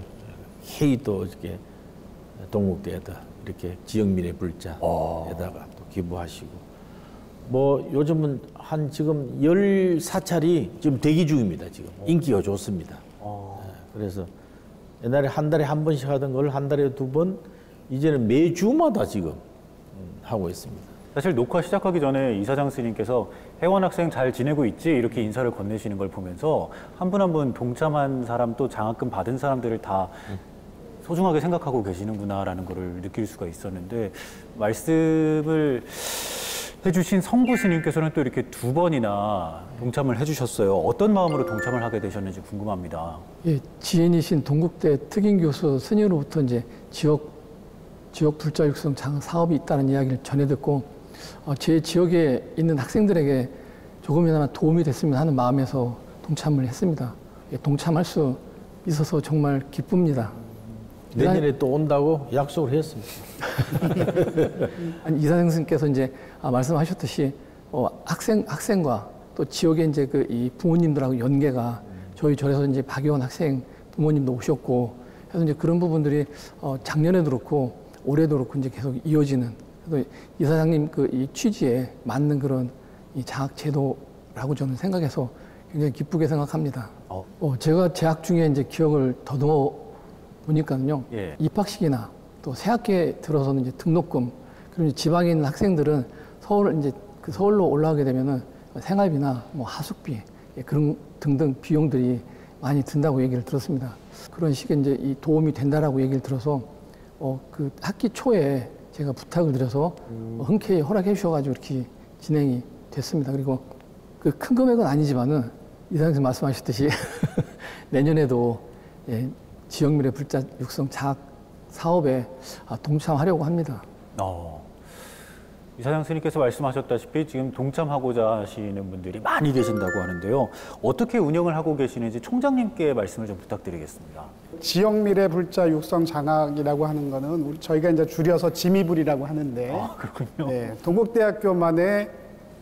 회의 또 이렇게 동국대에다 이렇게 지역미래불자에다가 또 기부하시고 뭐 요즘은 한 지금 14차례 지금 대기 중입니다. 지금 인기가 좋습니다. 그래서 옛날에 한 달에 한 번씩 하던 걸 한 달에 2번, 이제는 매주마다 지금 하고 있습니다. 사실 녹화 시작하기 전에 이사장 스님께서 혜원 학생 잘 지내고 있지? 이렇게 인사를 건네시는 걸 보면서 한 분 한 분 동참한 사람 또 장학금 받은 사람들을 다 소중하게 생각하고 계시는구나라는 거를 느낄 수가 있었는데, 말씀을 해주신 성부 스님께서는 또 이렇게 2번이나 동참을 해주셨어요. 어떤 마음으로 동참을 하게 되셨는지 궁금합니다. 예, 지인이신 동국대 특임 교수 스님으로부터 이제 지역 불자 육성 장학 사업이 있다는 이야기를 전해 듣고 제 지역에 있는 학생들에게 조금이나마 도움이 됐으면 하는 마음에서 동참을 했습니다. 예, 동참할 수 있어서 정말 기쁩니다. 내년에 또 온다고 약속을 했습니다. 아니, 이사장 선생님께서 이제 말씀하셨듯이 학생과 또 지역의 이제 이 부모님들하고 연계가 저희 절에서 이제 박예원 학생 부모님도 오셨고 해서 이제 그런 부분들이 작년에도 그렇고 올해도 그렇고 이제 계속 이어지는, 그래서 이사장님 이 취지에 맞는 그런 이 장학 제도라고 저는 생각해서 굉장히 기쁘게 생각합니다. 제가 재학 중에 이제 기억을 더듬어 보니까요, 예. 입학식이나 또 새학기에 들어서는 이제 등록금, 그리고 이제 지방에 있는 학생들은 서울로 올라가게 되면은 생활비나 뭐 하숙비, 그런 등등 비용들이 많이 든다고 얘기를 들었습니다. 그런 식의 이제 이 도움이 된다라고 얘기를 들어서 그 학기 초에 제가 부탁을 드려서 흔쾌히 허락해 주셔가지고 이렇게 진행이 됐습니다. 그리고 그 큰 금액은 아니지만은 이사장님 말씀하셨듯이 내년에도 지역미래 불자 육성 장학 사업에 동참하려고 합니다. 이사장 스님께서 말씀하셨다시피 지금 동참하고자 하시는 분들이 많이 계신다고 하는데요. 어떻게 운영을 하고 계시는지 총장님께 말씀을 좀 부탁드리겠습니다. 지역미래 불자 육성 장학이라고 하는 거는 저희가 이제 줄여서 지미불이라고 하는데, 그렇군요. 네, 동국대학교만의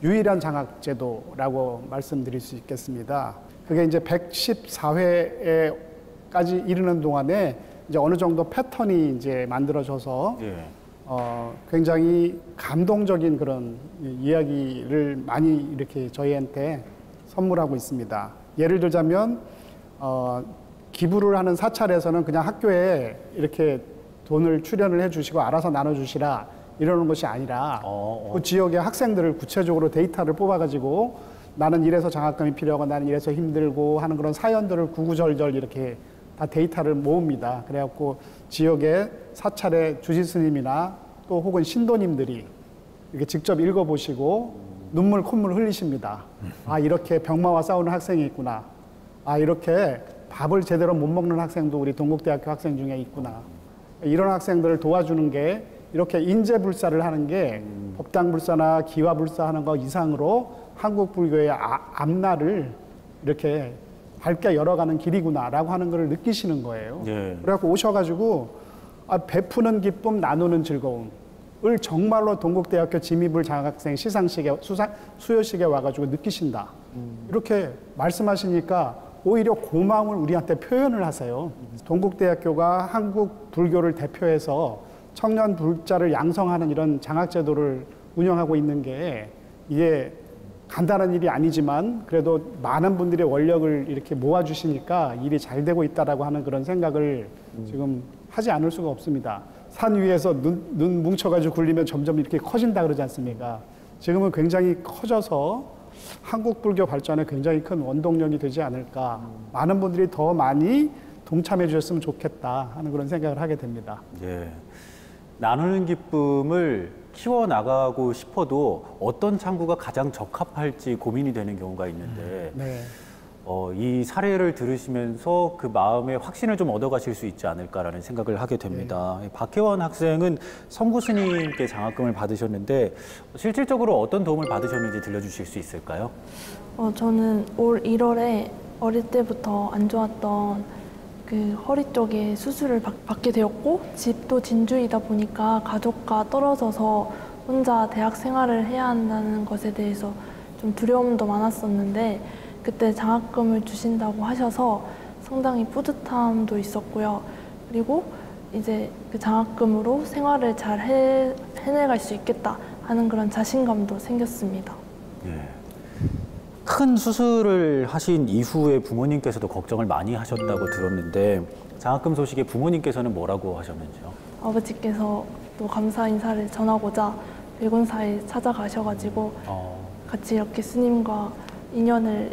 유일한 장학 제도라고 말씀드릴 수 있겠습니다. 그게 이제 114회까지 이르는 동안에 이제 어느 정도 패턴이 이제 만들어져서 굉장히 감동적인 그런 이야기를 많이 이렇게 저희한테 선물하고 있습니다. 예를 들자면 기부를 하는 사찰에서는 그냥 학교에 이렇게 돈을 출연을 해주시고 알아서 나눠주시라 이러는 것이 아니라 그 지역의 학생들을 구체적으로 데이터를 뽑아가지고 나는 이래서 장학금이 필요하고 나는 이래서 힘들고 하는 그런 사연들을 구구절절 이렇게 다 데이터를 모읍니다. 그래갖고 지역의 사찰의 주지스님이나 또 혹은 신도님들이 이렇게 직접 읽어보시고 눈물 콧물 흘리십니다. 이렇게 병마와 싸우는 학생이 있구나. 이렇게 밥을 제대로 못 먹는 학생도 우리 동국대학교 학생 중에 있구나. 이런 학생들을 도와주는 게 이렇게 인재불사를 하는 게 법당불사나 기와불사 하는 거 이상으로 한국 불교의 앞날을 이렇게 밝게 열어가는 길이구나라고 하는 걸 느끼시는 거예요. 그래갖고 오셔가지고 베푸는 기쁨, 나누는 즐거움을 정말로 동국대학교 지미불 장학생 시상식에 수여식에 와가지고 느끼신다. 이렇게 말씀하시니까 오히려 고마움을 우리한테 표현을 하세요. 동국대학교가 한국 불교를 대표해서 청년 불자를 양성하는 이런 장학제도를 운영하고 있는 게 이게 간단한 일이 아니지만 그래도 많은 분들의 원력을 이렇게 모아주시니까 일이 잘 되고 있다라고 하는 그런 생각을 지금 하지 않을 수가 없습니다. 산 위에서 눈 뭉쳐가지고 굴리면 점점 이렇게 커진다 그러지 않습니까? 지금은 굉장히 커져서 한국 불교 발전에 굉장히 큰 원동력이 되지 않을까. 많은 분들이 더 많이 동참해 주셨으면 좋겠다 하는 그런 생각을 하게 됩니다. 나누는 기쁨을 키워나가고 싶어도 어떤 창구가 가장 적합할지 고민이 되는 경우가 있는데 이 사례를 들으시면서 그 마음의 확신을 좀 얻어가실 수 있지 않을까라는 생각을 하게 됩니다. 박혜원 학생은 성구 스님께 장학금을 받으셨는데 실질적으로 어떤 도움을 받으셨는지 들려주실 수 있을까요? 저는 올 1월에 어릴 때부터 안 좋았던 그 허리 쪽에 수술을 받게 되었고 집도 진주이다 보니까 가족과 떨어져서 혼자 대학 생활을 해야 한다는 것에 대해서 좀 두려움도 많았었는데 그때 장학금을 주신다고 하셔서 상당히 뿌듯함도 있었고요. 그리고 이제 그 장학금으로 생활을 잘 해내갈 수 있겠다 하는 그런 자신감도 생겼습니다. 큰 수술을 하신 이후에 부모님께서도 걱정을 많이 하셨다고 들었는데 장학금 소식에 부모님께서는 뭐라고 하셨는지요? 아버지께서 또 감사 인사를 전하고자 백운사에 찾아가셔가지고 같이 이렇게 스님과 인연을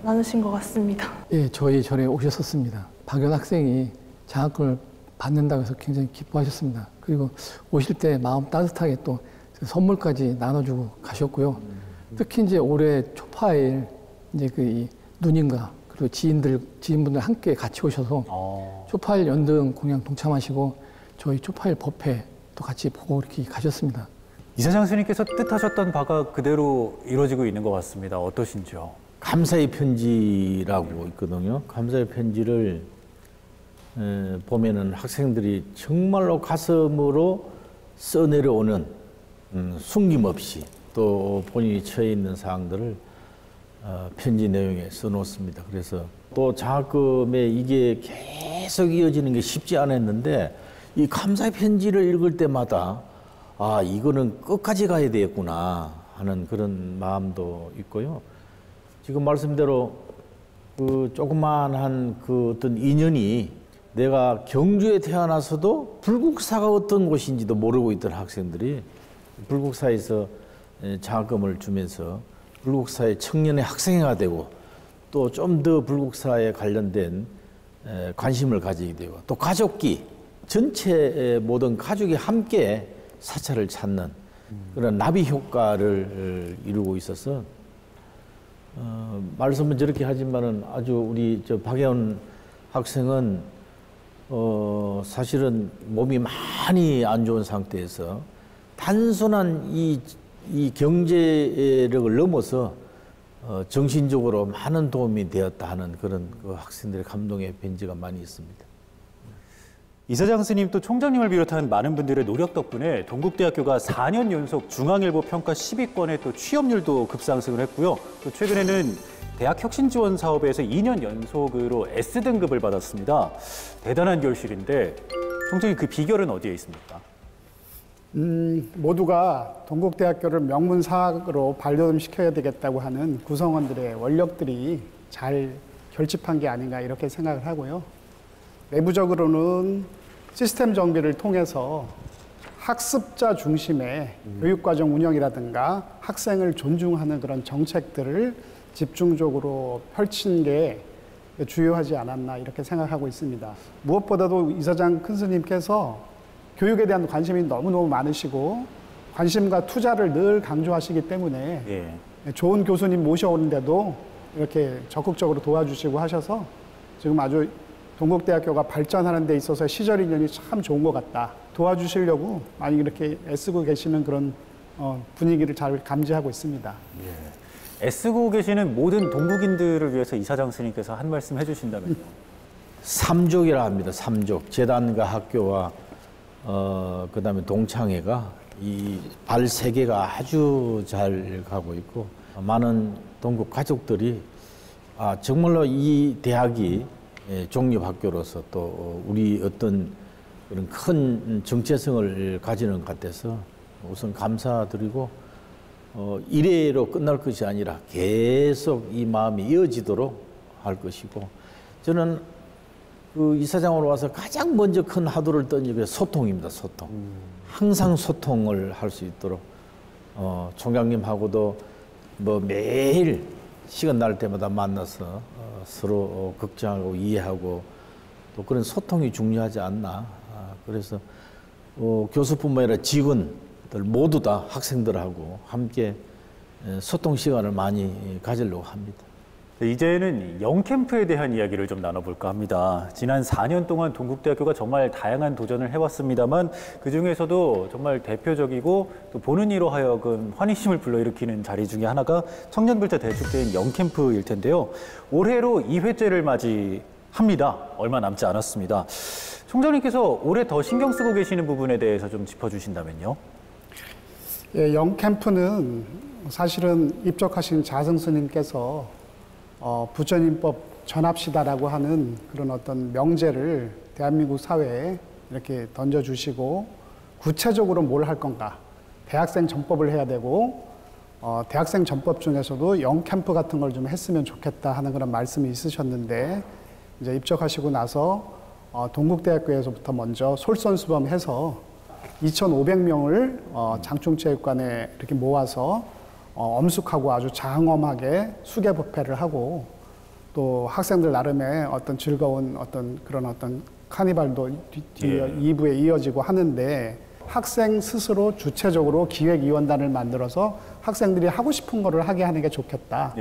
나누신 것 같습니다. 예, 저희 절에 오셨었습니다. 박연 학생이 장학금을 받는다고 해서 굉장히 기뻐하셨습니다. 그리고 오실 때 마음 따뜻하게 또 선물까지 나눠주고 가셨고요. 특히 이제 올해 초파일 이제 이 누님과 그리고 지인분들 함께 같이 오셔서 초파일 연등 공양 동참하시고 저희 초파일 법회 또 같이 보고 이렇게 가셨습니다. 이사장 스님께서 뜻하셨던 바가 그대로 이루어지고 있는 것 같습니다. 어떠신지요? 감사의 편지라고 있거든요. 감사의 편지를 보면은 학생들이 정말로 가슴으로 써내려오는 숨김없이 또 본인이 처해 있는 사항들을 편지 내용에 써놓습니다. 그래서 또 장학금에 이게 계속 이어지는 게 쉽지 않았는데 이 감사의 편지를 읽을 때마다 아, 이거는 끝까지 가야 되겠구나 하는 그런 마음도 있고요. 지금 말씀대로 그 조그만한 그 어떤 인연이 내가 경주에 태어나서도 불국사가 어떤 곳인지도 모르고 있던 학생들이 불국사에서 장학금을 주면서 불국사의 청년의 학생회가 되고 또 좀 더 불국사에 관련된 관심을 가지게 되고 또 가족기 전체 모든 가족이 함께 사찰을 찾는 그런 나비 효과를 이루고 있어서 말씀은 저렇게 하지만은 아주 우리 저 박예원 학생은 사실은 몸이 많이 안 좋은 상태에서 단순한 이 경제력을 넘어서 정신적으로 많은 도움이 되었다 하는 그런 그 학생들의 감동의 편지가 많이 있습니다. 이사장 스님 또 총장님을 비롯한 많은 분들의 노력 덕분에 동국대학교가 4년 연속 중앙일보 평가 10위권에 또 취업률도 급상승을 했고요. 또 최근에는 대학 혁신 지원 사업에서 2년 연속으로 S등급을 받았습니다. 대단한 결실인데 총장님 그 비결은 어디에 있습니까? 모두가 동국대학교를 명문사학으로 발돋움시켜야 되겠다고 하는 구성원들의 원력들이 잘 결집한 게 아닌가 이렇게 생각을 하고요. 내부적으로는 시스템 정비를 통해서 학습자 중심의 교육과정 운영이라든가 학생을 존중하는 그런 정책들을 집중적으로 펼친 게 주요하지 않았나 이렇게 생각하고 있습니다. 무엇보다도 이사장 큰 스님께서 교육에 대한 관심이 너무너무 많으시고 관심과 투자를 늘 강조하시기 때문에 좋은 교수님 모셔오는데도 이렇게 적극적으로 도와주시고 하셔서 지금 아주 동국대학교가 발전하는 데 있어서 시절 인연이 참 좋은 것 같다. 도와주시려고 많이 이렇게 애쓰고 계시는 그런 분위기를 잘 감지하고 있습니다. 애쓰고 계시는 모든 동국인들을 위해서 이사장 스님께서 한 말씀 해주신다면요? 삼족이라 합니다. 삼족. 재단과 학교와 그다음에 동창회가 이 발 세 개가 아주 잘 가고 있고 많은 동국 가족들이 정말로 이 대학이 종립학교로서 또 우리 어떤 그런 큰 정체성을 가지는 것 같아서 우선 감사드리고 이래로 끝날 것이 아니라 계속 이 마음이 이어지도록 할 것이고 저는 그 이사장으로 와서 가장 먼저 큰 화두를 던진 게 소통입니다. 소통. 항상 소통을 할 수 있도록 총장님하고도 뭐 매일 시간 날 때마다 만나서 서로 걱정하고 이해하고 또 그런 소통이 중요하지 않나. 그래서 교수뿐만 아니라 직원들 모두 다 학생들하고 함께 소통 시간을 많이 가지려고 합니다. 이제는 영캠프에 대한 이야기를 좀 나눠볼까 합니다. 지난 4년 동안 동국대학교가 정말 다양한 도전을 해왔습니다만 그중에서도 정말 대표적이고 또 보는 이로 하여금 환희심을 불러일으키는 자리 중에 하나가 청년불자 대축제인 영캠프일 텐데요. 올해로 2회째를 맞이합니다. 얼마 남지 않았습니다. 총장님께서 올해 더 신경 쓰고 계시는 부분에 대해서 좀 짚어주신다면요. 예, 영캠프는 사실은 입적하신 자승 스님께서 부처님법 전합시다라고 하는 그런 어떤 명제를 대한민국 사회에 이렇게 던져주시고 구체적으로 뭘 할 건가 대학생 전법을 해야 되고 대학생 전법 중에서도 영캠프 같은 걸 좀 했으면 좋겠다 하는 그런 말씀이 있으셨는데 이제 입적하시고 나서 동국대학교에서부터 먼저 솔선수범해서 2,500명을 장충체육관에 이렇게 모아서 엄숙하고 아주 장엄하게 수계 법회를 하고 또 학생들 나름의 어떤 즐거운 어떤 그런 어떤 카니발도 2부에 이어지고 하는데 학생 스스로 주체적으로 기획위원단을 만들어서 학생들이 하고 싶은 거를 하게 하는 게 좋겠다.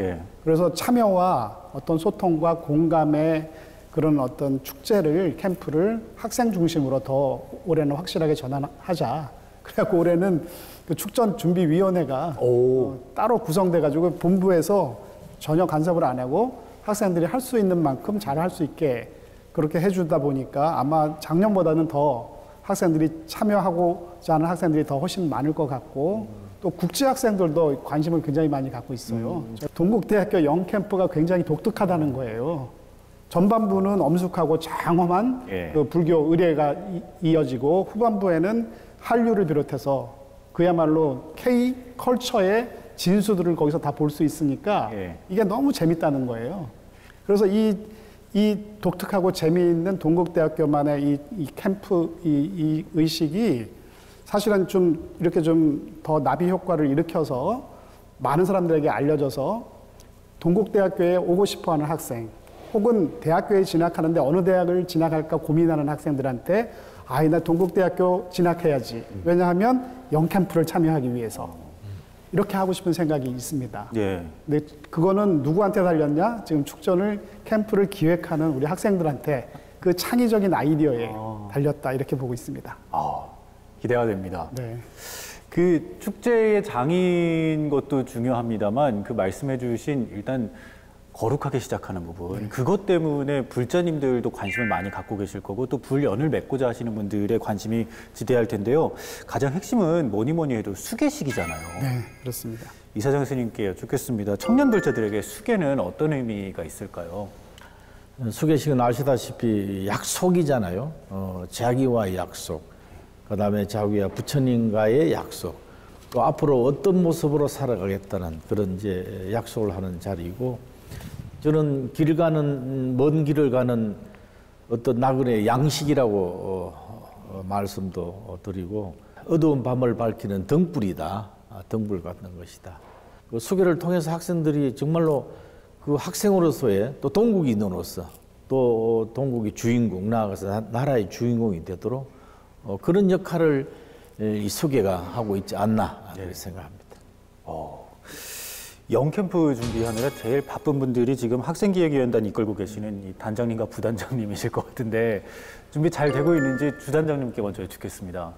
그래서 참여와 어떤 소통과 공감의 그런 어떤 축제를, 캠프를 학생 중심으로 더 올해는 확실하게 전환하자. 그래갖고 올해는 그 축전준비위원회가 따로 구성돼가지고 본부에서 전혀 간섭을 안 하고 학생들이 할 수 있는 만큼 잘 할 수 있게 그렇게 해주다 보니까 아마 작년보다는 더 학생들이 참여하고자 하는 학생들이 더 훨씬 많을 것 같고 또 국제 학생들도 관심을 굉장히 많이 갖고 있어요. 동국대학교 영캠프가 굉장히 독특하다는 거예요. 전반부는 엄숙하고 장엄한 그 불교 의례가 이어지고 후반부에는 한류를 비롯해서 그야말로 K 컬처의 진수들을 거기서 다 볼 수 있으니까 이게 너무 재밌다는 거예요. 그래서 이 독특하고 재미있는 동국대학교만의 이 캠프 이 의식이 사실은 좀 이렇게 좀 더 나비 효과를 일으켜서 많은 사람들에게 알려져서 동국대학교에 오고 싶어하는 학생 혹은 대학교에 진학하는데 어느 대학을 진학할까 고민하는 학생들한테 나 동국대학교 진학해야지. 왜냐하면 영캠프를 참여하기 위해서. 이렇게 하고 싶은 생각이 있습니다. 근데 그거는 누구한테 달렸냐? 지금 축전을 캠프를 기획하는 우리 학생들한테 그 창의적인 아이디어에 달렸다 이렇게 보고 있습니다. 기대가 됩니다. 그 축제의 장인 것도 중요합니다만 그 말씀해주신 일단 거룩하게 시작하는 부분 그것 때문에 불자님들도 관심을 많이 갖고 계실 거고 또 불연을 맺고자 하시는 분들의 관심이 지대할 텐데요. 가장 핵심은 뭐니 해도 수계식이잖아요. 네, 그렇습니다. 이사장 스님께 여쭙겠습니다. 청년 불자들에게 수계는 어떤 의미가 있을까요? 수계식은 아시다시피 약속이잖아요. 자기와의 약속, 그 다음에 자기와 부처님과의 약속, 또 앞으로 어떤 모습으로 살아가겠다는 그런 이제 약속을 하는 자리이고 저는 먼 길을 가는 어떤 나그네의 양식이라고 말씀도 드리고 어두운 밤을 밝히는 등불이다. 등불 같은 것이다. 그 수계를 통해서 학생들이 정말로 그 학생으로서의 또 동국인으로서 또 동국의 주인공 나아가서 나라의 주인공이 되도록 그런 역할을 이 수계가 하고 있지 않나 그렇게 생각합니다. 영캠프 준비하느라 제일 바쁜 분들이 지금 학생기획위원단 이끌고 계시는 이 단장님과 부단장님이실 것 같은데 준비 잘 되고 있는지 주단장님께 먼저 여쭙겠습니다.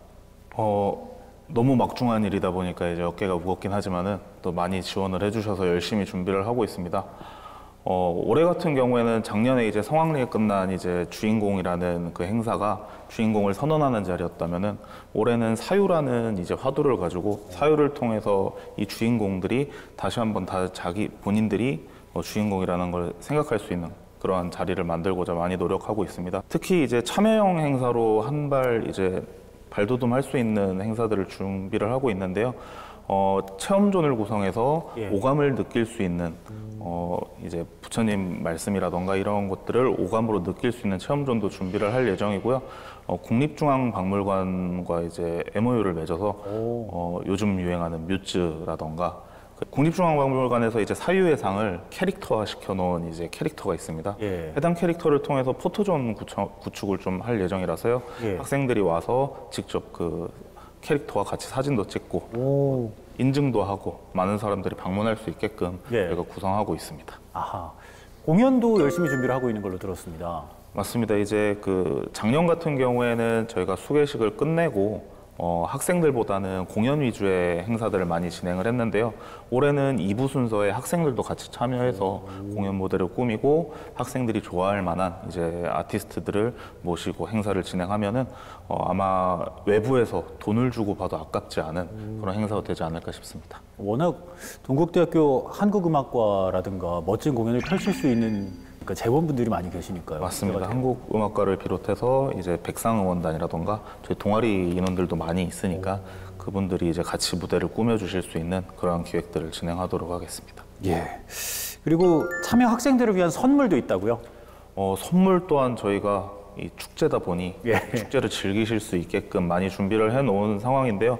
너무 막중한 일이다 보니까 이제 어깨가 무겁긴 하지만은 또 많이 지원을 해주셔서 열심히 준비를 하고 있습니다. 올해 같은 경우에는 작년에 이제 성황리에 끝난 이제 주인공이라는 그 행사가 주인공을 선언하는 자리였다면은 올해는 사유라는 이제 화두를 가지고 사유를 통해서 이 주인공들이 다시 한번 다 본인들이 주인공이라는 걸 생각할 수 있는 그러한 자리를 만들고자 많이 노력하고 있습니다. 특히 이제 참여형 행사로 한 발 이제 발돋움할 수 있는 행사들을 준비를 하고 있는데요. 체험존을 구성해서 오감을 느낄 수 있는 이제 부처님 말씀이라던가 이런 것들을 오감으로 느낄 수 있는 체험존도 준비를 할 예정이고요. 국립중앙박물관과 이제 MOU를 맺어서 요즘 유행하는 뮤즈라던가 국립중앙박물관에서 이제 사유의 상을 캐릭터화 시켜놓은 이제 캐릭터가 있습니다. 해당 캐릭터를 통해서 포토존 구축을 좀 할 예정이라서요. 학생들이 와서 직접 그 캐릭터와 같이 사진도 찍고 인증도 하고 많은 사람들이 방문할 수 있게끔 저희가 구성하고 있습니다. 공연도 열심히 준비를 하고 있는 걸로 들었습니다. 맞습니다. 이제 그 작년 같은 경우에는 저희가 수계식을 끝내고 학생들보다는 공연 위주의 행사들을 많이 진행을 했는데요. 올해는 2부 순서에 학생들도 같이 참여해서 공연 무대를 꾸미고 학생들이 좋아할 만한 이제 아티스트들을 모시고 행사를 진행하면은 아마 외부에서 돈을 주고 봐도 아깝지 않은 그런 행사가 되지 않을까 싶습니다. 워낙 동국대학교 한국음악과라든가 멋진 공연을 펼칠 수 있는 재원분들이 많이 계시니까요. 맞습니다. 한국음악과를 비롯해서 이제 백상응원단이라던가 저희 동아리 인원들도 많이 있으니까 그분들이 이제 같이 무대를 꾸며주실 수 있는 그러한 기획들을 진행하도록 하겠습니다. 예. 그리고 참여 학생들을 위한 선물도 있다고요? 선물 또한 저희가 이 축제다 보니 예. 축제를 즐기실 수 있게끔 많이 준비를 해놓은 상황인데요.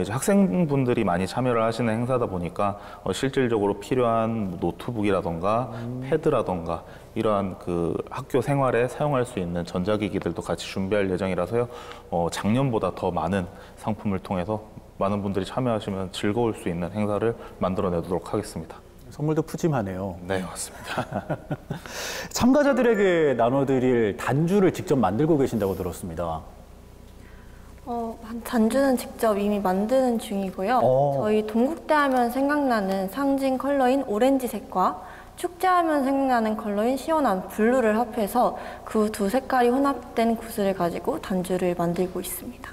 이제 학생분들이 많이 참여를 하시는 행사다 보니까 실질적으로 필요한 노트북이라던가 패드라던가 이러한 그 학교 생활에 사용할 수 있는 전자기기들도 같이 준비할 예정이라서요. 작년보다 더 많은 상품을 통해서 많은 분들이 참여하시면 즐거울 수 있는 행사를 만들어내도록 하겠습니다. 선물도 푸짐하네요. 네, 맞습니다. 참가자들에게 나눠드릴 단주를 직접 만들고 계신다고 들었습니다. 단주는 직접 이미 만드는 중이고요. 저희 동국대 하면 생각나는 상징 컬러인 오렌지색과 축제하면 생각나는 컬러인 시원한 블루를 합해서 그 두 색깔이 혼합된 구슬을 가지고 단주를 만들고 있습니다.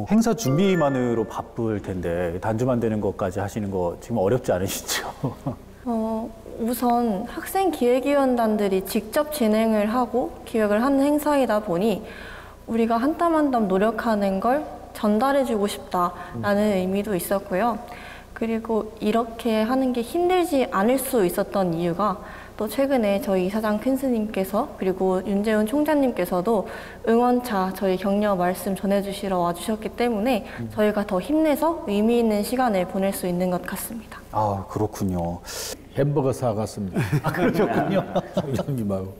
행사 준비만으로 바쁠 텐데 단주 만드는 것까지 하시는 거 지금 어렵지 않으시죠? 우선 학생 기획위원단들이 직접 진행을 하고 기획을 하는 행사이다 보니 우리가 한 땀 한 땀 노력하는 걸 전달해주고 싶다라는 의미도 있었고요. 그리고 이렇게 하는 게 힘들지 않을 수 있었던 이유가 또 최근에 저희 이사장 큰 스님께서 그리고 윤재훈 총장님께서도 응원차 저희 격려 말씀 전해주시러 와주셨기 때문에 저희가 더 힘내서 의미 있는 시간을 보낼 수 있는 것 같습니다. 아, 그렇군요. 햄버거 사갔습니다. 그러셨군요. 총장님하고.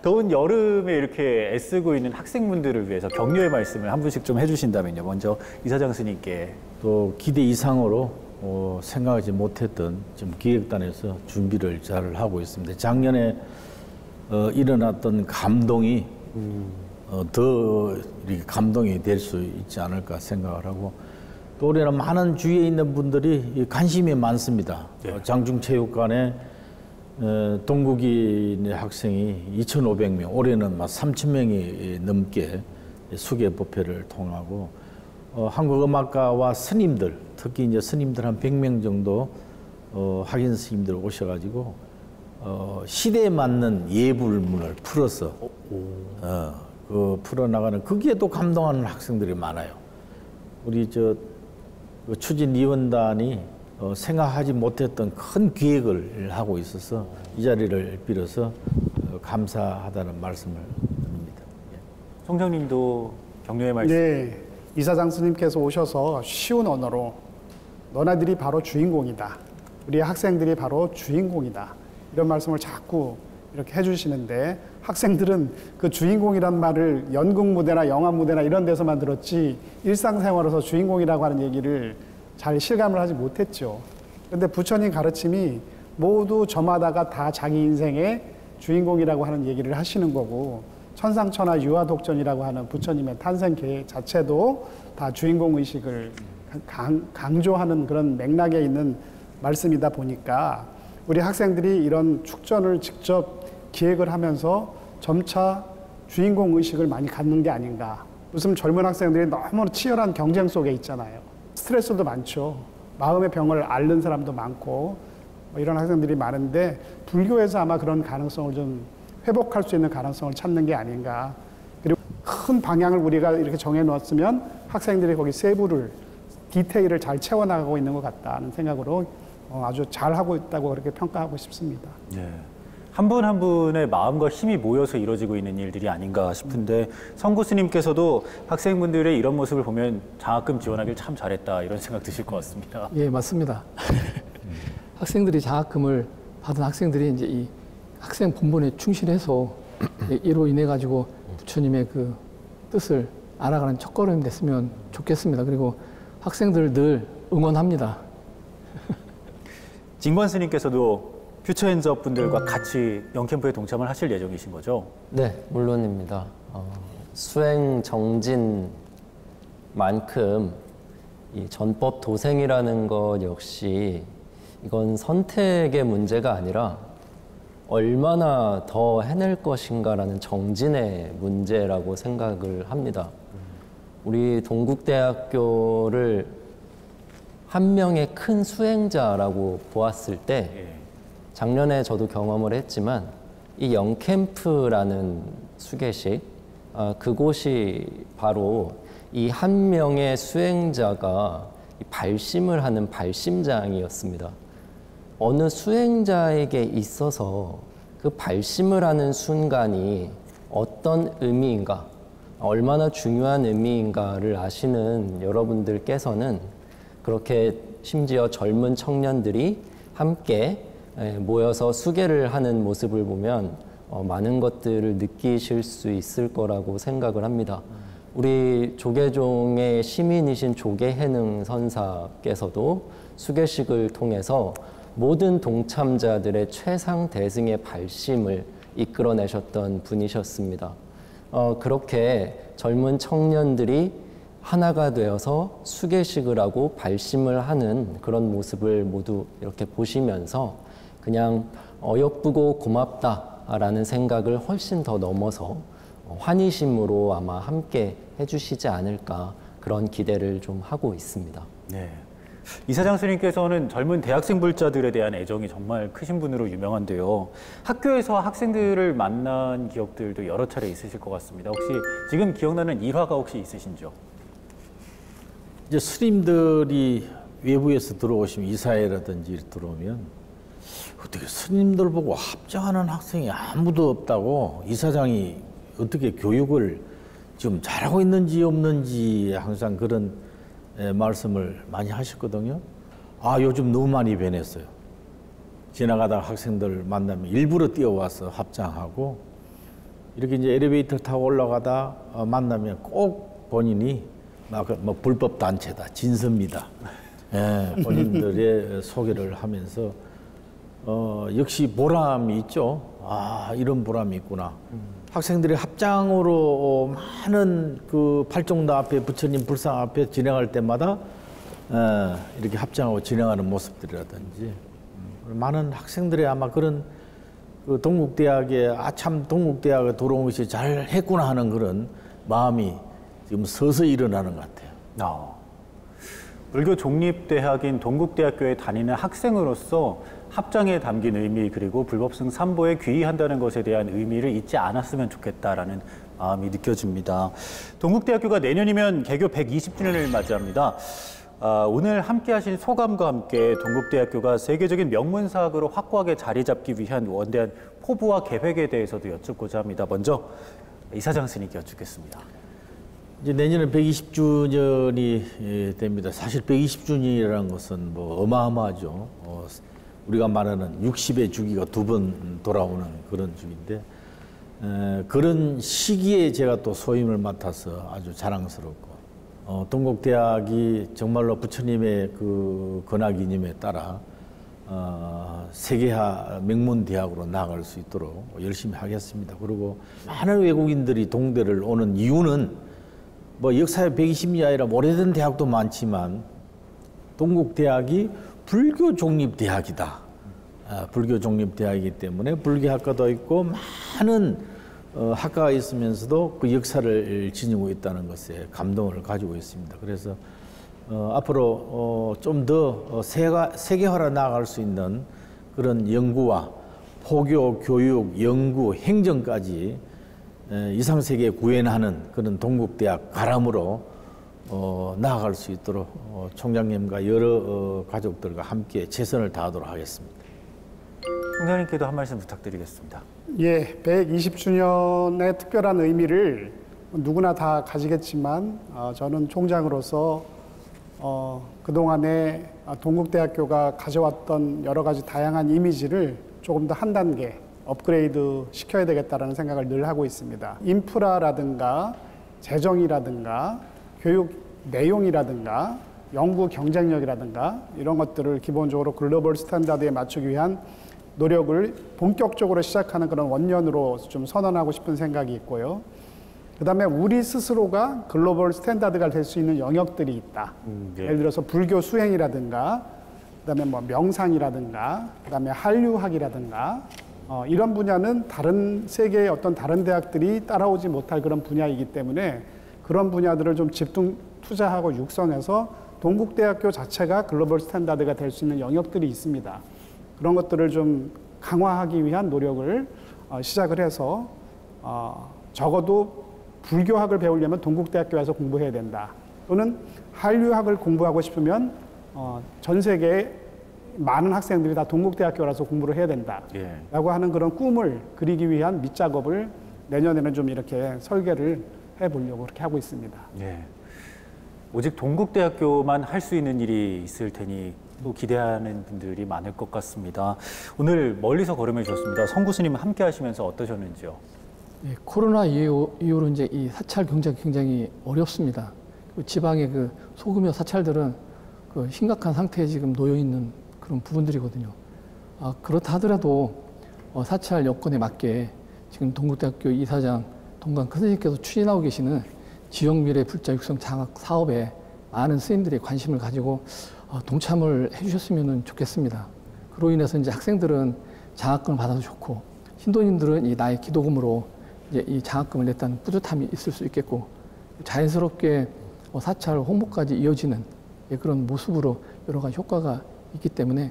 더운 여름에 이렇게 애쓰고 있는 학생분들을 위해서 격려의 말씀을 한 분씩 좀 해주신다면요. 먼저 이사장 스님께. 또 기대 이상으로 생각하지 못했던 지금 기획단에서 준비를 잘 하고 있습니다. 작년에 일어났던 감동이 더 이렇게 감동이 될 수 있지 않을까 생각을 하고 또 올해는 많은 주위에 있는 분들이 관심이 많습니다. 장중체육관에 동국인의 학생이 2,500명, 올해는 막 3,000명이 넘게 수계법회를 통하고 한국음악가와 스님들, 특히 이제 스님들 한 100명 정도 학인 스님들 오셔가지고 시대에 맞는 예불문을 풀어서 풀어나가는 거기에 또 감동하는 학생들이 많아요. 우리 추진위원단이 생각하지 못했던 큰 기획을 하고 있어서 이 자리를 빌어서 감사하다는 말씀을 드립니다. 총장님도 격려의 말씀. 네, 이사장 스님께서 오셔서 쉬운 언어로 너네들이 바로 주인공이다. 우리 학생들이 바로 주인공이다. 이런 말씀을 자꾸 이렇게 해주시는데 학생들은 그 주인공이란 말을 연극 무대나 영화 무대나 이런 데서만 들었지 일상생활에서 주인공이라고 하는 얘기를 잘 실감을 하지 못했죠. 그런데 부처님 가르침이 모두 저마다가 다 자기 인생의 주인공이라고 하는 얘기를 하시는 거고 천상천하 유아독전이라고 하는 부처님의 탄생 계획 자체도 다 주인공 의식을 강조하는 그런 맥락에 있는 말씀이다 보니까 우리 학생들이 이런 축전을 직접 기획을 하면서 점차 주인공 의식을 많이 갖는 게 아닌가. 요즘 젊은 학생들이 너무 치열한 경쟁 속에 있잖아요. 스트레스도 많죠. 마음의 병을 앓는 사람도 많고 이런 학생들이 많은데 불교에서 아마 그런 가능성을 좀 회복할 수 있는 가능성을 찾는 게 아닌가. 그리고 큰 방향을 우리가 이렇게 정해놓았으면 학생들이 거기 세부를 디테일을 잘 채워나가고 있는 것 같다는 생각으로 아주 잘하고 있다고 그렇게 평가하고 싶습니다. 네. 한 분 한 분의 마음과 힘이 모여서 이루어지고 있는 일들이 아닌가 싶은데 성구 스님께서도 학생분들의 이런 모습을 보면 장학금 지원하길 참 잘했다 이런 생각 드실 것 같습니다. 예, 맞습니다. 학생들이 장학금을 받은 학생들이 이제 이 학생 본분에 충실해서 이로 인해 가지고 부처님의 그 뜻을 알아가는 첫걸음이 됐으면 좋겠습니다. 그리고 학생들 늘 응원합니다. 진권 스님께서도 퓨처핸즈업 분들과 같이 영캠프에 동참을 하실 예정이신 거죠? 네, 물론입니다. 수행 정진만큼 이 전법 도생이라는 것 역시 이건 선택의 문제가 아니라 얼마나 더 해낼 것인가라는 정진의 문제라고 생각을 합니다. 우리 동국대학교를 한 명의 큰 수행자라고 보았을 때 작년에 저도 경험을 했지만 이 영캠프라는 수계식 그곳이 바로 이 한 명의 수행자가 발심을 하는 발심장이었습니다. 어느 수행자에게 있어서 그 발심을 하는 순간이 어떤 의미인가, 얼마나 중요한 의미인가를 아시는 여러분들께서는 그렇게 심지어 젊은 청년들이 함께 모여서 수계를 하는 모습을 보면 많은 것들을 느끼실 수 있을 거라고 생각을 합니다. 우리 조계종의 시민이신 조계해능 선사께서도 수계식을 통해서 모든 동참자들의 최상 대승의 발심을 이끌어내셨던 분이셨습니다. 그렇게 젊은 청년들이 하나가 되어서 수계식을 하고 발심을 하는 그런 모습을 모두 이렇게 보시면서 그냥 어여쁘고 고맙다라는 생각을 훨씬 더 넘어서 환희심으로 아마 함께 해주시지 않을까 그런 기대를 좀 하고 있습니다. 네. 이사장 스님께서는 젊은 대학생 불자들에 대한 애정이 정말 크신 분으로 유명한데요. 학교에서 학생들을 만난 기억들도 여러 차례 있으실 것 같습니다. 혹시 지금 기억나는 일화가 혹시 있으신지요? 이제 스님들이 외부에서 들어오시면 이사회라든지 들어오면 어떻게 스님들 보고 합장하는 학생이 아무도 없다고 이사장이 어떻게 교육을 지금 잘하고 있는지 없는지 항상 그런 말씀을 많이 하셨거든요. 아, 요즘 너무 많이 변했어요. 지나가다가 학생들 만나면 일부러 뛰어와서 합장하고 이렇게 이제 엘리베이터 타고 올라가다 만나면 꼭 본인이 막 뭐 불법 단체다, 진서입니다. 예, 본인들의 소개를 하면서 역시 보람이 있죠. 아, 이런 보람이 있구나. 학생들이 합장으로 많은 그 팔종도 앞에 부처님 불상 앞에 진행할 때마다 이렇게 합장하고 진행하는 모습들이라든지 많은 학생들의 아마 그런 그 동국대학에 참 동국대학에 들어온 것이 잘 했구나 하는 그런 마음이 지금 서서히 일어나는 것 같아요. 불교 독립대학인 동국대학교에 다니는 학생으로서 합장에 담긴 의미 그리고 불법승 삼보에 귀의한다는 것에 대한 의미를 잊지 않았으면 좋겠다라는 마음이 느껴집니다. 동국대학교가 내년이면 개교 120주년을 맞이합니다. 오늘 함께 하신 소감과 함께 동국대학교가 세계적인 명문사학으로 확고하게 자리 잡기 위한 원대한 포부와 계획에 대해서도 여쭙고자 합니다. 먼저 이사장 스님께 여쭙겠습니다. 이제 내년에 120주년이 됩니다. 사실 120주년이라는 것은 뭐 어마어마하죠. 우리가 말하는 60의 주기가 2번 돌아오는 그런 주기인데 그런 시기에 제가 또 소임을 맡아서 아주 자랑스럽고 동국대학이 정말로 부처님의 그 건화기념에 따라 세계화 명문대학으로 나아갈 수 있도록 열심히 하겠습니다. 그리고 많은 외국인들이 동대를 오는 이유는 뭐 역사에 120년이 아니라 오래된 대학도 많지만 동국대학이 불교 독립대학이다. 불교 독립대학이기 때문에 불교학과도 있고 많은 학과가 있으면서도 그 역사를 지니고 있다는 것에 감동을 가지고 있습니다. 그래서 앞으로 좀 더 세계화로 나아갈 수 있는 그런 연구와 포교, 교육, 연구, 행정까지 이상세계에 구현하는 그런 동국대학 가람으로 나아갈 수 있도록 총장님과 여러 가족들과 함께 최선을 다하도록 하겠습니다. 총장님께도 한 말씀 부탁드리겠습니다. 예, 120주년의 특별한 의미를 누구나 다 가지겠지만 저는 총장으로서 그동안에 동국대학교가 가져왔던 여러 가지 다양한 이미지를 조금 더 한 단계 업그레이드 시켜야 되겠다라는 생각을 늘 하고 있습니다. 인프라라든가 재정이라든가 교육 내용이라든가 연구 경쟁력이라든가 이런 것들을 기본적으로 글로벌 스탠다드에 맞추기 위한 노력을 본격적으로 시작하는 그런 원년으로 좀 선언하고 싶은 생각이 있고요. 그다음에 우리 스스로가 글로벌 스탠다드가 될 수 있는 영역들이 있다. 네. 예를 들어서 불교 수행이라든가 그다음에 뭐 명상이라든가 그다음에 한류학이라든가 이런 분야는 다른 세계의 어떤 다른 대학들이 따라오지 못할 그런 분야이기 때문에 그런 분야들을 좀 집중 투자하고 육성해서 동국대학교 자체가 글로벌 스탠다드가 될 수 있는 영역들이 있습니다. 그런 것들을 좀 강화하기 위한 노력을 시작을 해서 적어도 불교학을 배우려면 동국대학교 와서 공부해야 된다. 또는 한류학을 공부하고 싶으면 전 세계에 많은 학생들이 다 동국대학교라서 공부를 해야 된다. 라고 하는 그런 꿈을 그리기 위한 밑작업을 내년에는 좀 이렇게 설계를 해보려고 그렇게 하고 있습니다. 오직 동국대학교만 할 수 있는 일이 있을 테니 또 기대하는 분들이 많을 것 같습니다. 오늘 멀리서 걸음해 주셨습니다. 성 교수님 함께 하시면서 어떠셨는지요? 코로나 이후로 이제 이 사찰 경쟁이 굉장히 어렵습니다. 지방의 그 소규모 사찰들은 그 심각한 상태에 지금 놓여 있는 그런 부분들이거든요. 그렇다 하더라도 사찰 여건에 맞게 지금 동국대학교 이사장 동관 큰 스님께서 추진하고 계시는 지역미래 불자 육성 장학 사업에 많은 스님들이 관심을 가지고 동참을 해주셨으면 좋겠습니다. 그로 인해서 이제 학생들은 장학금을 받아도 좋고 신도님들은 이 나의 기도금으로 이제 이 장학금을 냈다는 뿌듯함이 있을 수 있겠고 자연스럽게 사찰 홍보까지 이어지는 그런 모습으로 여러 가지 효과가 있기 때문에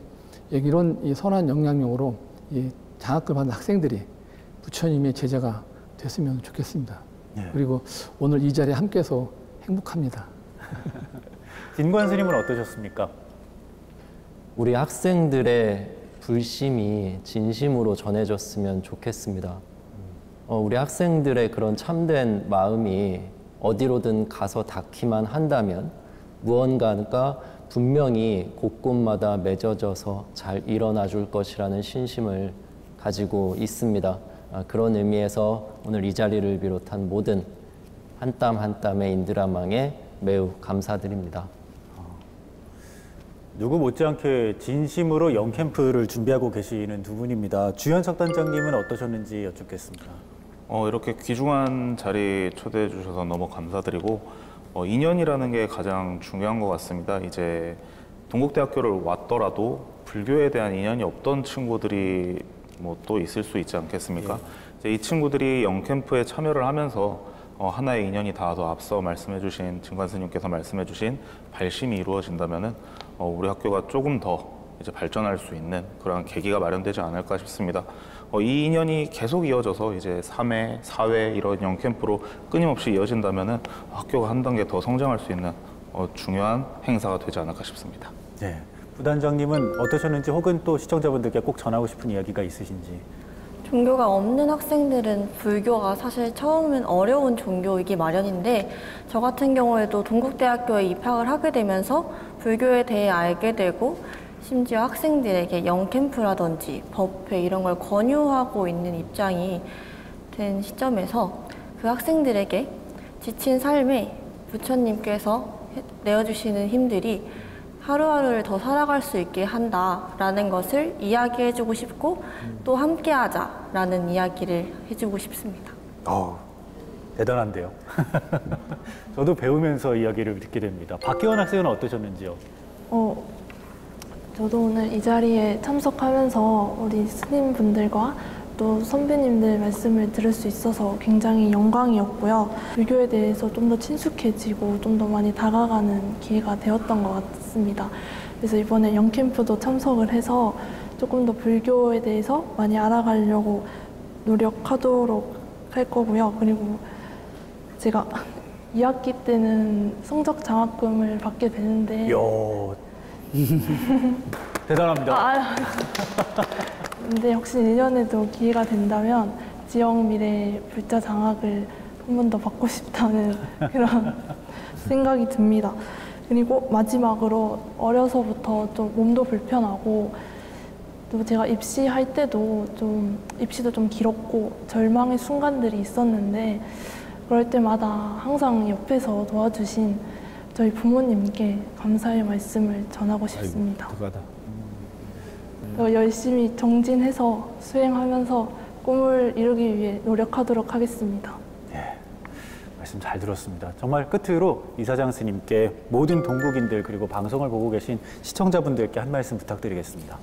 이런 이 선한 영향력으로 이 장학금을 받는 학생들이 부처님의 제자가 됐으면 좋겠습니다. 그리고 오늘 이 자리에 함께해서 행복합니다. 진관 스님은 어떠셨습니까? 우리 학생들의 불심이 진심으로 전해졌으면 좋겠습니다. 우리 학생들의 그런 참된 마음이 어디로든 가서 닿기만 한다면 무언가가 분명히 곳곳마다 맺어져서 잘 일어나 줄 것이라는 신심을 가지고 있습니다. 그런 의미에서 오늘 이 자리를 비롯한 모든 한 땀 한 땀의 인드라망에 매우 감사드립니다. 누구 못지않게 진심으로 영캠프를 준비하고 계시는 두 분입니다. 주현석 단장님은 어떠셨는지 여쭙겠습니다. 이렇게 귀중한 자리 초대해 주셔서 너무 감사드리고 인연이라는 게 가장 중요한 것 같습니다. 이제 동국대학교를 왔더라도 불교에 대한 인연이 없던 친구들이 뭐 또 있을 수 있지 않겠습니까? 이제 이 친구들이 영캠프에 참여를 하면서 하나의 인연이 닿아서 앞서 말씀해주신 진관 스님께서 말씀해주신 발심이 이루어진다면은 우리 학교가 조금 더 이제 발전할 수 있는 그런 계기가 마련되지 않을까 싶습니다. 이 인연이 계속 이어져서 이제 3회, 4회 이런 영캠프로 끊임없이 이어진다면은 학교가 한 단계 더 성장할 수 있는 중요한 행사가 되지 않을까 싶습니다. 네. 부단장님은 어떠셨는지 혹은 또 시청자분들께 꼭 전하고 싶은 이야기가 있으신지. 종교가 없는 학생들은 불교가 사실 처음엔 어려운 종교이기 마련인데 저 같은 경우에도 동국대학교에 입학을 하게 되면서 불교에 대해 알게 되고 심지어 학생들에게 영캠프라든지 법회 이런 걸 권유하고 있는 입장이 된 시점에서 그 학생들에게 지친 삶에 부처님께서 내어주시는 힘들이 하루하루를 더 살아갈 수 있게 한다라는 것을 이야기해주고 싶고 또 함께하자라는 이야기를 해주고 싶습니다. 대단한데요. 저도 배우면서 이야기를 듣게 됩니다. 박기원 학생은 어떠셨는지요? 저도 오늘 이 자리에 참석하면서 우리 스님분들과 또 선배님들 말씀을 들을 수 있어서 굉장히 영광이었고요. 불교에 대해서 좀 더 친숙해지고 좀 더 많이 다가가는 기회가 되었던 것 같습니다. 그래서 이번에 영캠프도 참석을 해서 조금 더 불교에 대해서 많이 알아가려고 노력하도록 할 거고요. 그리고 제가 2학기 때는 성적 장학금을 받게 되는데 대단합니다. 근데 혹시 내년에도 기회가 된다면 지역 미래 불자 장학을 한 번 더 받고 싶다는 그런 생각이 듭니다. 그리고 마지막으로 어려서부터 좀 몸도 불편하고 또 제가 입시할 때도 입시도 좀 길었고 절망의 순간들이 있었는데 그럴 때마다 항상 옆에서 도와주신 저희 부모님께 감사의 말씀을 전하고 싶습니다. 열심히 정진해서 수행하면서 꿈을 이루기 위해 노력하도록 하겠습니다. 말씀 잘 들었습니다. 정말 끝으로 이사장 스님께 모든 동국인들 그리고 방송을 보고 계신 시청자분들께 한 말씀 부탁드리겠습니다.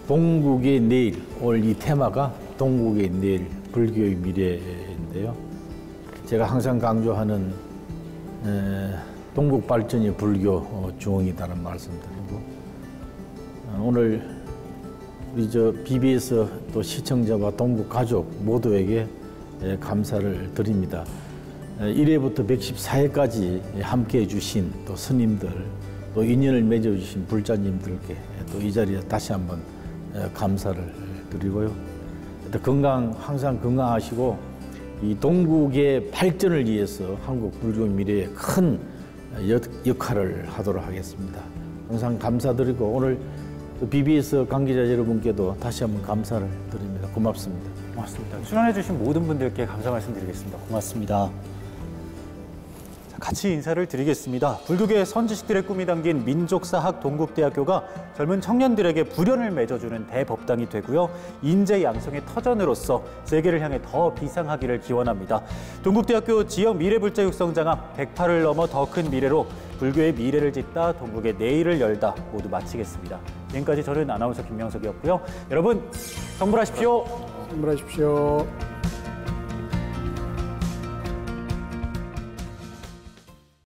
동국의 내일, 올 이 테마가 동국의 내일, 불교의 미래인데요. 제가 항상 강조하는 동국 발전이 불교 중흥이다는 말씀드리고 오늘 우리 BBS 또 시청자와 동국 가족 모두에게 감사를 드립니다. 1회부터 114회까지 함께해 주신 또 스님들, 또 인연을 맺어주신 불자님들께 또 이 자리에 다시 한번 감사를 드리고요. 항상 건강하시고 이 동국의 발전을 위해서 한국 불교 미래에 큰 역할을 하도록 하겠습니다. 항상 감사드리고 오늘 BBS 관계자 여러분께도 다시 한번 감사를 드립니다. 고맙습니다. 고맙습니다. 출연해주신 모든 분들께 감사 말씀드리겠습니다. 고맙습니다. 같이 인사를 드리겠습니다. 불교계 선지식들의 꿈이 담긴 민족사학 동국대학교가 젊은 청년들에게 불연을 맺어주는 대법당이 되고요. 인재 양성의 터전으로서 세계를 향해 더 비상하기를 기원합니다. 동국대학교 지역 미래불자 육성 장학 108을 넘어 더 큰 미래로 불교의 미래를 짓다 동국의 내일을 열다 모두 마치겠습니다. 지금까지 저는 아나운서 김명석이었고요. 여러분 성불하십시오. 성불하십시오.